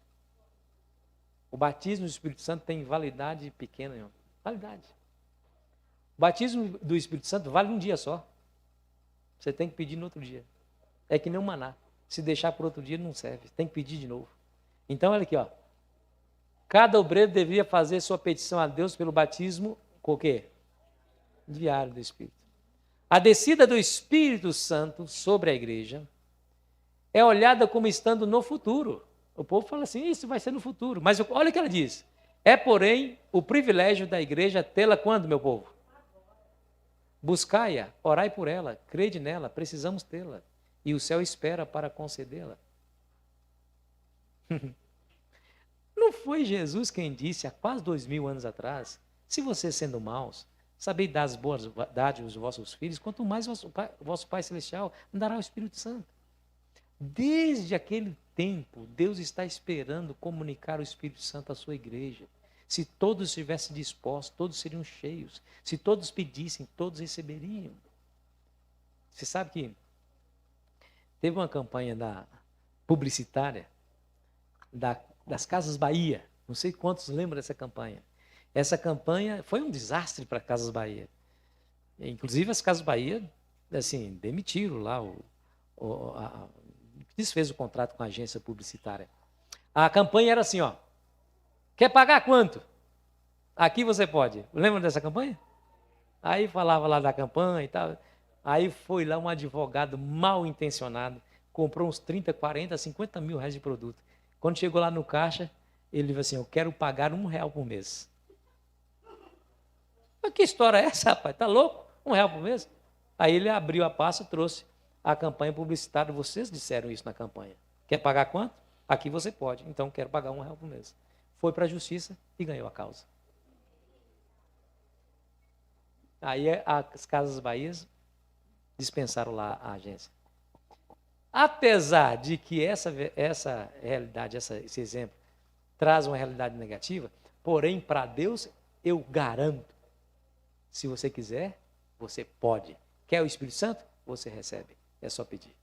O batismo do Espírito Santo tem validade pequena, irmão. Validade. O batismo do Espírito Santo vale um dia só. Você tem que pedir no outro dia. É que nem um maná. Se deixar por outro dia, não serve. Tem que pedir de novo. Então, olha aqui, cada obreiro deveria fazer sua petição a Deus pelo batismo com o quê? Diário do Espírito. A descida do Espírito Santo sobre a igreja é olhada como estando no futuro. O povo fala assim, isso vai ser no futuro. Mas olha o que ela diz. É, porém, o privilégio da igreja tê-la quando, meu povo? Buscai-a, orai por ela, crede nela, precisamos tê-la. E o céu espera para concedê-la. Não foi Jesus quem disse há quase 2000 anos atrás, se vocês sendo maus, sabeis dar as boas dádivas aos vossos filhos, quanto mais vosso Pai Celestial dará o Espírito Santo. Desde aquele tempo, Deus está esperando comunicar o Espírito Santo à sua igreja. Se todos estivessem dispostos, todos seriam cheios. Se todos pedissem, todos receberiam. Você sabe que teve uma campanha publicitária das Casas Bahia. Não sei quantos lembram dessa campanha. Essa campanha foi um desastre para Casas Bahia. Inclusive as Casas Bahia, assim, demitiram lá desfez o contrato com a agência publicitária. A campanha era assim, Quer pagar quanto? Aqui você pode. Lembra dessa campanha? Aí falava lá da campanha e tal. Aí foi lá um advogado mal intencionado, comprou uns 30, 40, 50 mil reais de produto. Quando chegou lá no caixa, ele disse assim, eu quero pagar R$1 por mês. Mas que história é essa, rapaz? Tá louco? R$1 por mês? Aí ele abriu a pasta e trouxe a campanha publicitária. Vocês disseram isso na campanha. Quer pagar quanto? Aqui você pode. Então, quero pagar R$1 por mês. Foi para a justiça e ganhou a causa. Aí as Casas Bahias dispensaram lá a agência. Apesar de que essa realidade, esse exemplo, traz uma realidade negativa, porém, para Deus, eu garanto, se você quiser, você pode. Quer o Espírito Santo? Você recebe. É só pedir.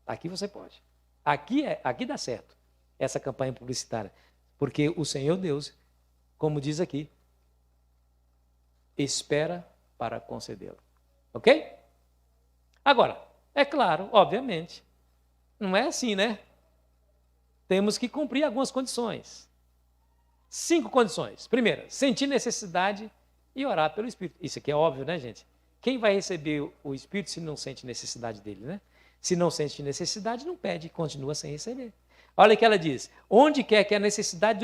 Aqui você pode. Aqui dá certo essa campanha publicitária. Porque o Senhor Deus, como diz aqui, espera para concedê-lo. Ok? Agora, é claro, obviamente, não é assim, né? Temos que cumprir algumas condições. 5 condições. Primeira, sentir necessidade e orar pelo Espírito. Isso aqui é óbvio, né, gente? Quem vai receber o Espírito se não sente necessidade dele, né? Se não sente necessidade, não pede, continua sem receber. Olha o que ela diz. Onde quer que a necessidade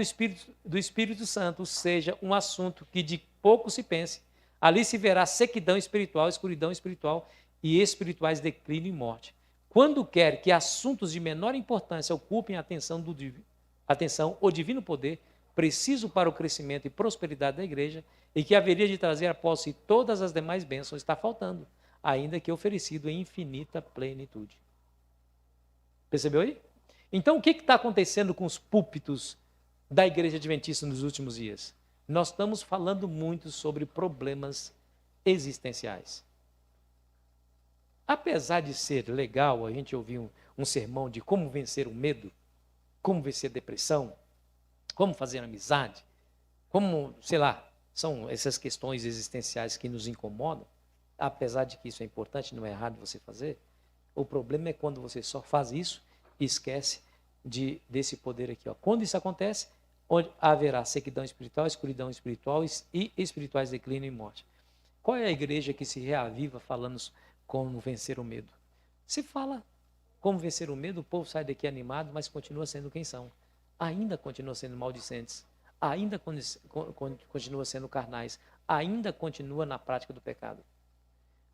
do Espírito Santo seja um assunto que de pouco se pense, ali se verá sequidão espiritual, escuridão espiritual e espirituais declínio e morte. Quando quer que assuntos de menor importância ocupem a atenção o divino poder, preciso para o crescimento e prosperidade da igreja, e que haveria de trazer após si todas as demais bênçãos, está faltando, ainda que oferecido em infinita plenitude. Percebeu aí? Então, o que está acontecendo com os púlpitos da Igreja Adventista nos últimos dias? Nós estamos falando muito sobre problemas existenciais. Apesar de ser legal a gente ouvir um sermão de como vencer o medo, como vencer a depressão, como fazer amizade, como, sei lá, são essas questões existenciais que nos incomodam, apesar de que isso é importante, não é errado você fazer, o problema é quando você só faz isso e esquece desse poder aqui. Ó. Quando isso acontece, onde haverá sequidão espiritual, escuridão espiritual e espirituais declínio e morte. Qual é a igreja que se reaviva falando como vencer o medo? Se fala como vencer o medo, o povo sai daqui animado, mas continua sendo quem são. Ainda continua sendo maldicentes, ainda continua sendo carnais, ainda continua na prática do pecado.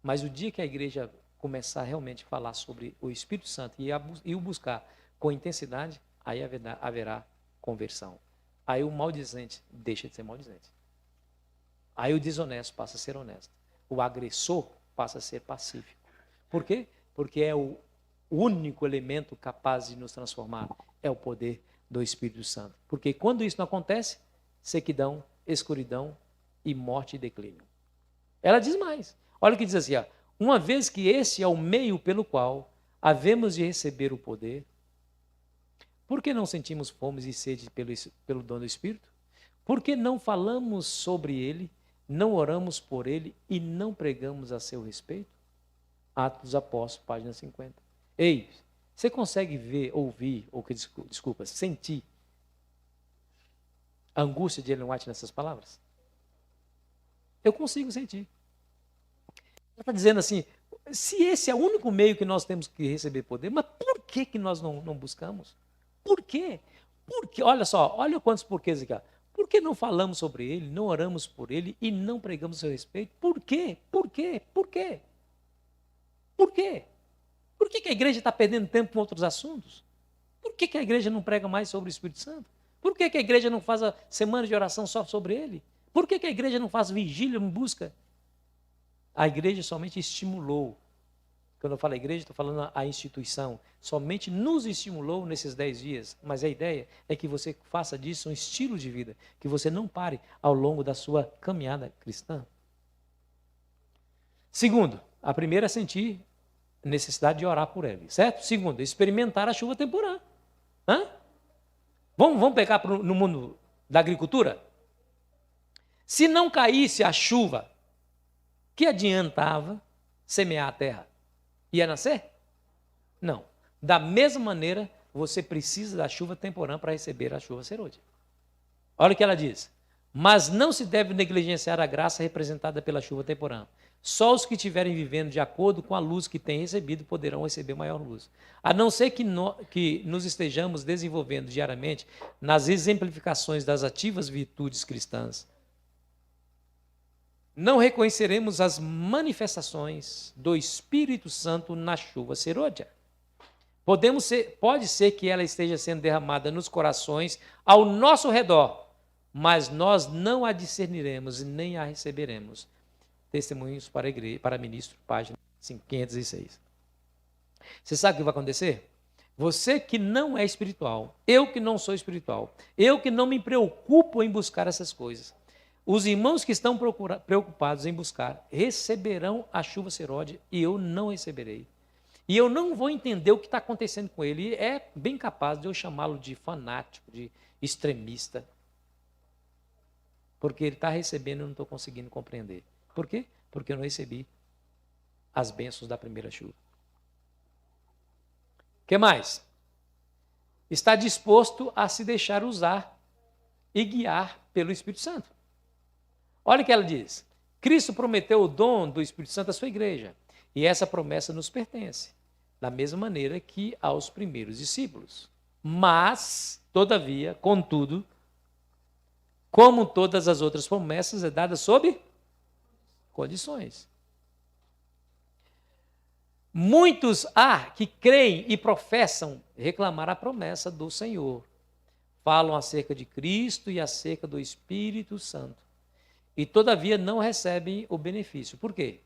Mas o dia que a igreja começar realmente a falar sobre o Espírito Santo e o buscar com intensidade, aí haverá conversão. Aí o maldizente deixa de ser maldizente. Aí o desonesto passa a ser honesto. O agressor passa a ser pacífico. Por quê? Porque é o único elemento capaz de nos transformar, é o poder do Espírito Santo. Porque quando isso não acontece, sequidão, escuridão e morte e declínio. Ela diz mais. Olha o que diz assim, ó, uma vez que esse é o meio pelo qual havemos de receber o poder, por que não sentimos fome e sede pelo dom do Espírito? Por que não falamos sobre ele, não oramos por ele e não pregamos a seu respeito? Atos dos Apóstolos, página 50. Ei, você consegue ver, ouvir, sentir a angústia de Ellen White nessas palavras? Eu consigo sentir. Ela está dizendo assim, se esse é o único meio que nós temos que receber poder, mas por que nós não buscamos? Por quê? Porque, olha só, olha quantos porquês aqui. Por que não falamos sobre ele, não oramos por ele e não pregamos a seu respeito? Por quê? Por quê? Por quê? Por quê? Por que a igreja está perdendo tempo com outros assuntos? Por que a igreja não prega mais sobre o Espírito Santo? Por que a igreja não faz a semana de oração só sobre ele? Por que a igreja não faz vigília em busca? A igreja somente estimulou. Quando eu falo igreja, estou falando a instituição. Somente nos estimulou nesses 10 dias. Mas a ideia é que você faça disso um estilo de vida. Que você não pare ao longo da sua caminhada cristã. Segundo, a primeira é sentir necessidade de orar por ele, certo? Segundo, experimentar a chuva temporã. Vamos pegar no mundo da agricultura? Se não caísse a chuva, que adiantava semear a terra? Ia nascer? Não. Da mesma maneira, você precisa da chuva temporã para receber a chuva serôdia. Olha o que ela diz. Mas não se deve negligenciar a graça representada pela chuva temporã. Só os que estiverem vivendo de acordo com a luz que têm recebido poderão receber maior luz. A não ser que nos estejamos desenvolvendo diariamente nas exemplificações das ativas virtudes cristãs, não reconheceremos as manifestações do Espírito Santo na chuva serôdia. Pode ser que ela esteja sendo derramada nos corações ao nosso redor, mas nós não a discerniremos e nem a receberemos. Testemunhos para a igreja, para ministro, página 506. Você sabe o que vai acontecer? Você que não é espiritual, eu que não sou espiritual, eu que não me preocupo em buscar essas coisas, os irmãos que estão preocupados em buscar receberão a chuva serôdia e eu não receberei. E eu não vou entender o que está acontecendo com ele. E é bem capaz de eu chamá-lo de fanático, de extremista. Porque ele está recebendo e eu não estou conseguindo compreender. Por quê? Porque eu não recebi as bênçãos da primeira chuva. O que mais? Está disposto a se deixar usar e guiar pelo Espírito Santo. Olha o que ela diz. Cristo prometeu o dom do Espírito Santo à sua igreja. E essa promessa nos pertence, da mesma maneira que aos primeiros discípulos. Mas, todavia, contudo, como todas as outras promessas, é dada sob condições. Muitos há que creem e professam reclamar a promessa do Senhor. Falam acerca de Cristo e acerca do Espírito Santo. E, todavia, não recebem o benefício. Por quê?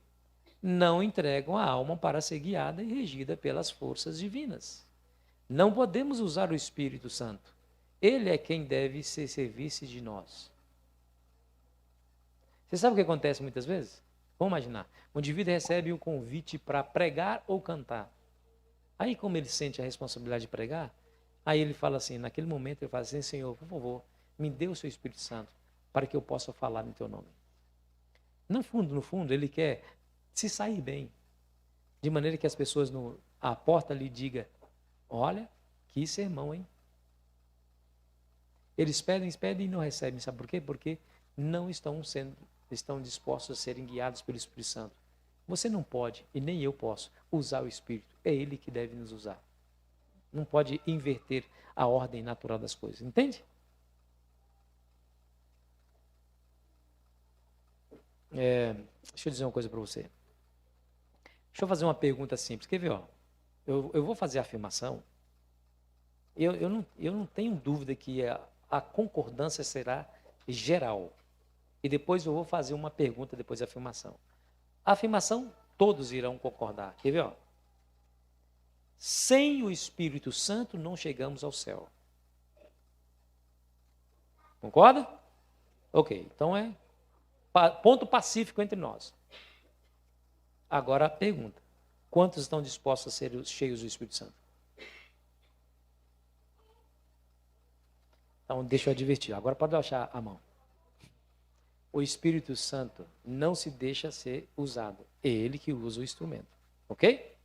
Não entregam a alma para ser guiada e regida pelas forças divinas. Não podemos usar o Espírito Santo. Ele é quem deve ser serviço de nós. Você sabe o que acontece muitas vezes? Vamos imaginar. Um indivíduo recebe um convite para pregar ou cantar. Aí, como ele sente a responsabilidade de pregar, aí ele fala assim, naquele momento ele fala assim, Senhor, por favor, me dê o seu Espírito Santo para que eu possa falar no teu nome. No fundo, ele quer se sair bem, de maneira que as pessoas à porta lhe digam, olha, que sermão, hein? Eles pedem e não recebem, sabe por quê? Porque não estão dispostos a serem guiados pelo Espírito Santo. Você não pode, e nem eu posso, usar o Espírito, é Ele que deve nos usar. Não pode inverter a ordem natural das coisas, entende? Deixa eu dizer uma coisa para você. Deixa eu fazer uma pergunta simples. Quer ver? Ó? Eu vou fazer a afirmação. Eu não tenho dúvida que a concordância será geral. E depois eu vou fazer uma pergunta depois da afirmação. A afirmação, todos irão concordar. Quer ver? Ó? Sem o Espírito Santo não chegamos ao céu. Concorda? Ok, então é ponto pacífico entre nós. Agora a pergunta. Quantos estão dispostos a ser cheios do Espírito Santo? Então, deixa eu advertir. Agora pode baixar a mão. O Espírito Santo não se deixa ser usado. É ele que usa o instrumento. Ok?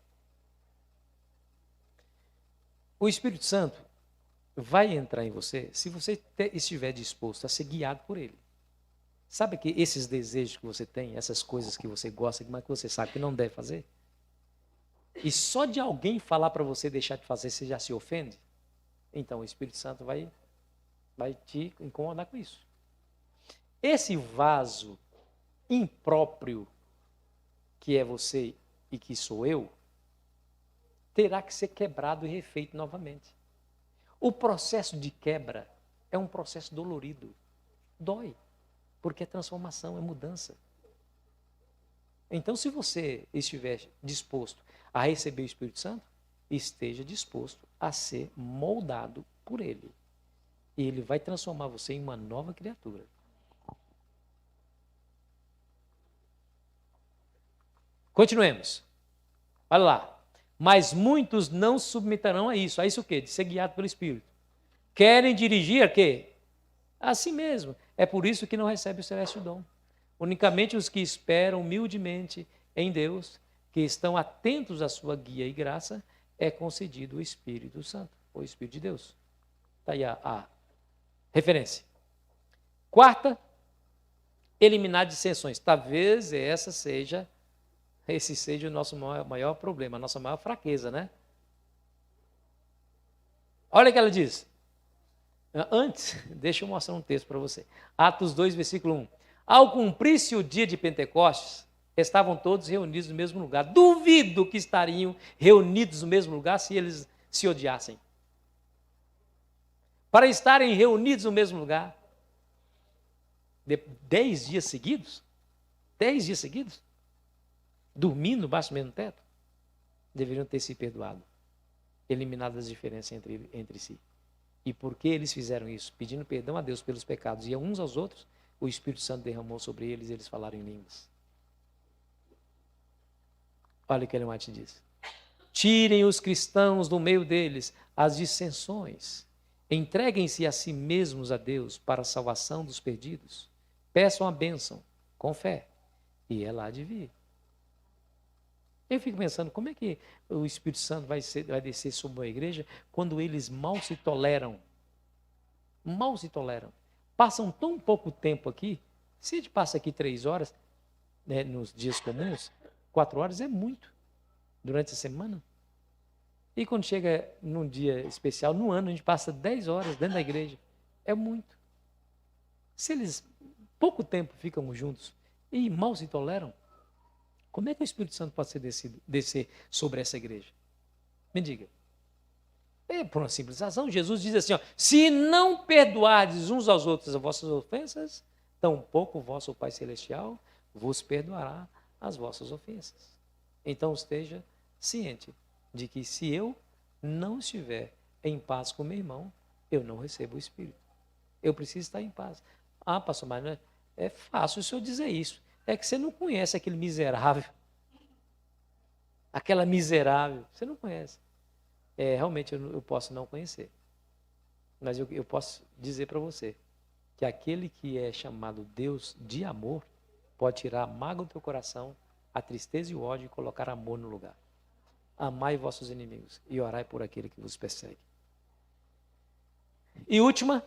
O Espírito Santo vai entrar em você se você estiver disposto a ser guiado por ele. Sabe que esses desejos que você tem, essas coisas que você gosta, mas que você sabe que não deve fazer? E só de alguém falar para você deixar de fazer, você já se ofende? Então o Espírito Santo vai te incomodar com isso. Esse vaso impróprio que é você e que sou eu, terá que ser quebrado e refeito novamente. O processo de quebra é um processo dolorido. Dói. Porque é transformação, é mudança. Então, se você estiver disposto a receber o Espírito Santo, esteja disposto a ser moldado por Ele. E Ele vai transformar você em uma nova criatura. Continuemos. Olha lá. Mas muitos não se submeterão a isso. A isso o quê? De ser guiado pelo Espírito. Querem dirigir a quê? A si mesmo. É por isso que não recebe o celeste dom. Unicamente os que esperam humildemente em Deus, que estão atentos à sua guia e graça, é concedido o Espírito Santo, o Espírito de Deus. Está aí a referência. Quarta, eliminar dissensões. Talvez esse seja o nosso maior problema, a nossa maior fraqueza, né? Olha o que ela diz. Antes, deixa eu mostrar um texto para você. Atos 2, versículo 1. Ao cumprir-se o dia de Pentecostes, estavam todos reunidos no mesmo lugar. Duvido que estariam reunidos no mesmo lugar se eles se odiassem. Para estarem reunidos no mesmo lugar, 10 dias seguidos, 10 dias seguidos, dormindo baixo do mesmo teto, deveriam ter se perdoado, eliminado as diferenças entre si. E porque eles fizeram isso, pedindo perdão a Deus pelos pecados e a uns aos outros, o Espírito Santo derramou sobre eles e eles falaram em línguas. Olha o que Ellen White diz. Tirem os cristãos do meio deles as dissensões. Entreguem-se a si mesmos a Deus para a salvação dos perdidos. Peçam a bênção com fé e ela há de vir. Eu fico pensando, como é que o Espírito Santo vai descer sobre uma igreja quando eles mal se toleram? Mal se toleram. Passam tão pouco tempo aqui. Se a gente passa aqui 3 horas, né, nos dias comuns, 4 horas é muito durante a semana. E quando chega num dia especial, no ano, a gente passa 10 horas dentro da igreja. É muito. Se eles pouco tempo ficam juntos e mal se toleram, como é que o Espírito Santo pode descer sobre essa igreja? Me diga. É por uma simples razão. Jesus diz assim, ó, se não perdoardes uns aos outros as vossas ofensas, tampouco o vosso Pai Celestial vos perdoará as vossas ofensas. Então esteja ciente de que se eu não estiver em paz com meu irmão, eu não recebo o Espírito. Eu preciso estar em paz. Ah, pastor, mas não é fácil o senhor dizer isso. É que você não conhece aquele miserável. Aquela miserável. Você não conhece. Realmente eu posso não conhecer. Mas eu posso dizer para você que aquele que é chamado Deus de amor pode tirar a mágoa do teu coração, a tristeza e o ódio e colocar amor no lugar. Amai vossos inimigos e orai por aquele que vos persegue. E última,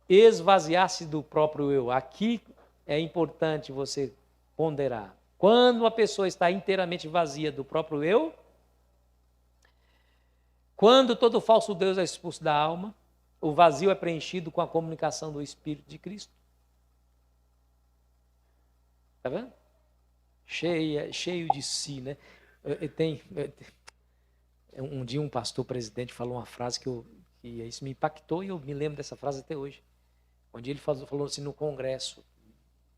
esvaziar-se do próprio eu. Aqui é importante você ponderar. Quando uma pessoa está inteiramente vazia do próprio eu, quando todo falso Deus é expulso da alma, o vazio é preenchido com a comunicação do Espírito de Cristo. Está vendo? Cheio de si, né? Um dia um pastor presidente falou uma frase que isso me impactou e eu me lembro dessa frase até hoje. Onde ele falou assim no congresso,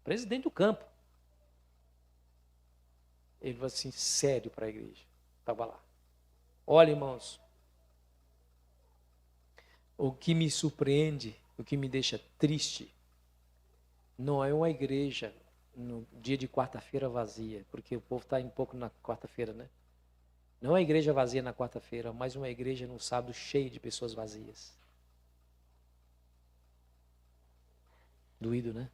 presidente do campo. Ele falou assim, sério para a igreja. Estava lá. Olha, irmãos, o que me surpreende, o que me deixa triste, não é uma igreja no dia de quarta-feira vazia, porque o povo está um pouco na quarta-feira, né? Não é uma igreja vazia na quarta-feira, mas uma igreja no sábado cheia de pessoas vazias. Doído, né?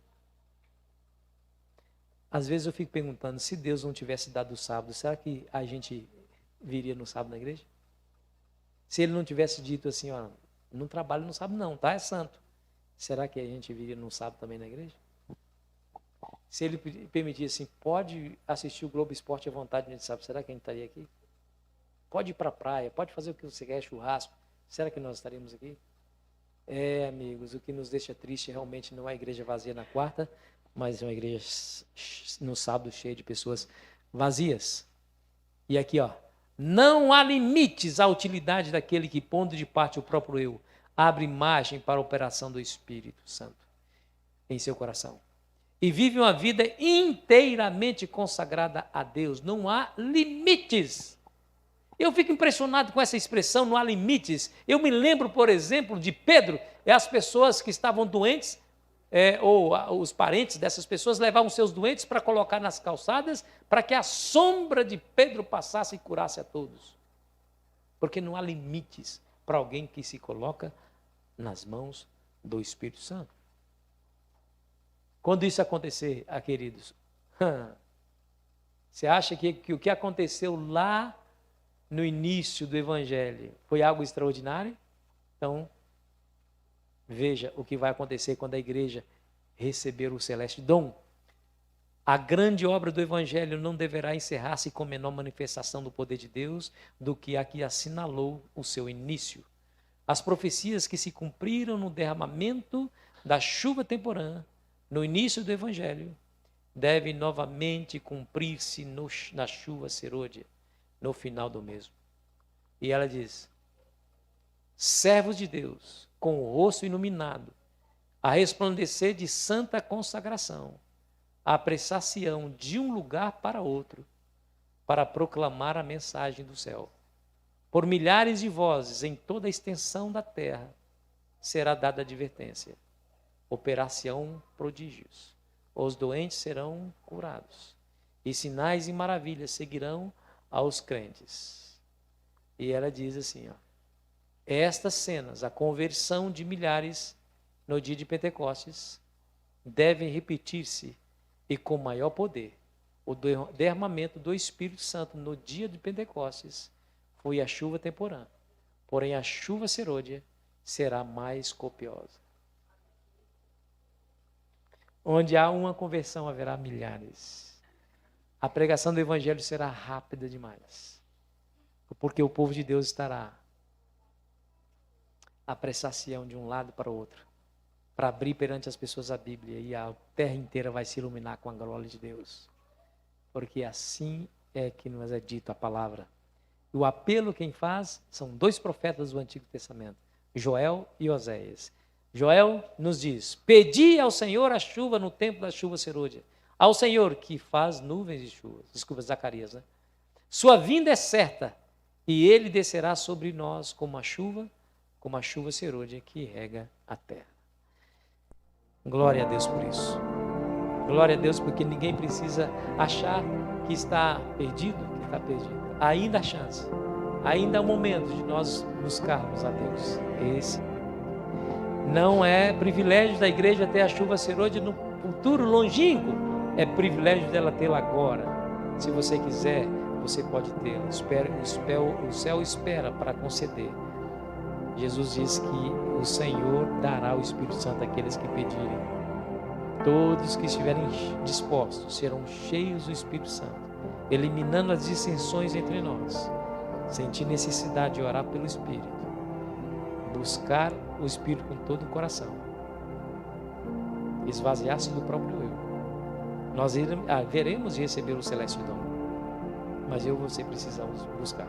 Às vezes eu fico perguntando, se Deus não tivesse dado o sábado, será que a gente viria no sábado na igreja? Se Ele não tivesse dito assim, ó, não trabalho no sábado não, tá? É santo. Será que a gente viria no sábado também na igreja? Se Ele permitisse assim, pode assistir o Globo Esporte à vontade no sábado, será que a gente estaria aqui? Pode ir para a praia, pode fazer o que você quer, churrasco, será que nós estaríamos aqui? Amigos, o que nos deixa triste realmente não é a igreja vazia na quarta, mas é uma igreja no sábado cheia de pessoas vazias. E aqui, ó, não há limites à utilidade daquele que, pondo de parte o próprio eu, abre margem para a operação do Espírito Santo em seu coração. E vive uma vida inteiramente consagrada a Deus. Não há limites. Eu fico impressionado com essa expressão, não há limites. Eu me lembro, por exemplo, de Pedro, e as pessoas que estavam doentes, ou os parentes dessas pessoas levavam seus doentes para colocar nas calçadas, para que a sombra de Pedro passasse e curasse a todos. Porque não há limites para alguém que se coloca nas mãos do Espírito Santo. Quando isso acontecer, queridos, você acha que o que aconteceu lá no início do Evangelho foi algo extraordinário? Então, Veja o que vai acontecer quando a igreja receber o celeste dom. A grande obra do Evangelho não deverá encerrar-se com menor manifestação do poder de Deus do que a que assinalou o seu início. As profecias que se cumpriram no derramamento da chuva temporã, no início do Evangelho, devem novamente cumprir-se na chuva serôdia, no final do mesmo. E ela diz: servos de Deus, com o rosto iluminado, a resplandecer de santa consagração, a apreciação de um lugar para outro, para proclamar a mensagem do céu. Por milhares de vozes em toda a extensão da terra será dada advertência. Operação prodígios. Os doentes serão curados. E sinais e maravilhas seguirão aos crentes. E ela diz assim, ó: estas cenas, a conversão de milhares no dia de Pentecostes, devem repetir-se e com maior poder. O derramamento do Espírito Santo no dia de Pentecostes foi a chuva temporã, porém a chuva serôdia será mais copiosa. Onde há uma conversão, haverá milhares. A pregação do Evangelho será rápida demais, porque o povo de Deus estará a apreciação de um lado para o outro, para abrir perante as pessoas a Bíblia, e a terra inteira vai se iluminar com a glória de Deus, porque assim é que nos é dito a palavra. O apelo quem faz são dois profetas do Antigo Testamento, Joel e Oséias. Joel nos diz: pedi ao Senhor a chuva no tempo da chuva serôdia, ao Senhor que faz nuvens de chuva. Desculpa, Zacarias, né? Sua vinda é certa, e ele descerá sobre nós como a chuva serôdia que rega a terra. Glória a Deus por isso. Glória a Deus, porque ninguém precisa achar que está perdido, que está perdido. Ainda há chance, ainda há um momento de nós buscarmos a Deus. Esse não é privilégio da igreja ter a chuva serôdia no futuro longínquo, é privilégio dela tê-la agora. Se você quiser, você pode tê-la. O céu espera para conceder. Jesus diz que o Senhor dará o Espírito Santo àqueles que pedirem. Todos que estiverem dispostos serão cheios do Espírito Santo, eliminando as dissensões entre nós, sentir necessidade de orar pelo Espírito, buscar o Espírito com todo o coração, esvaziar-se do próprio eu. Nós veremos receber o celeste dom, mas eu e você precisamos buscar.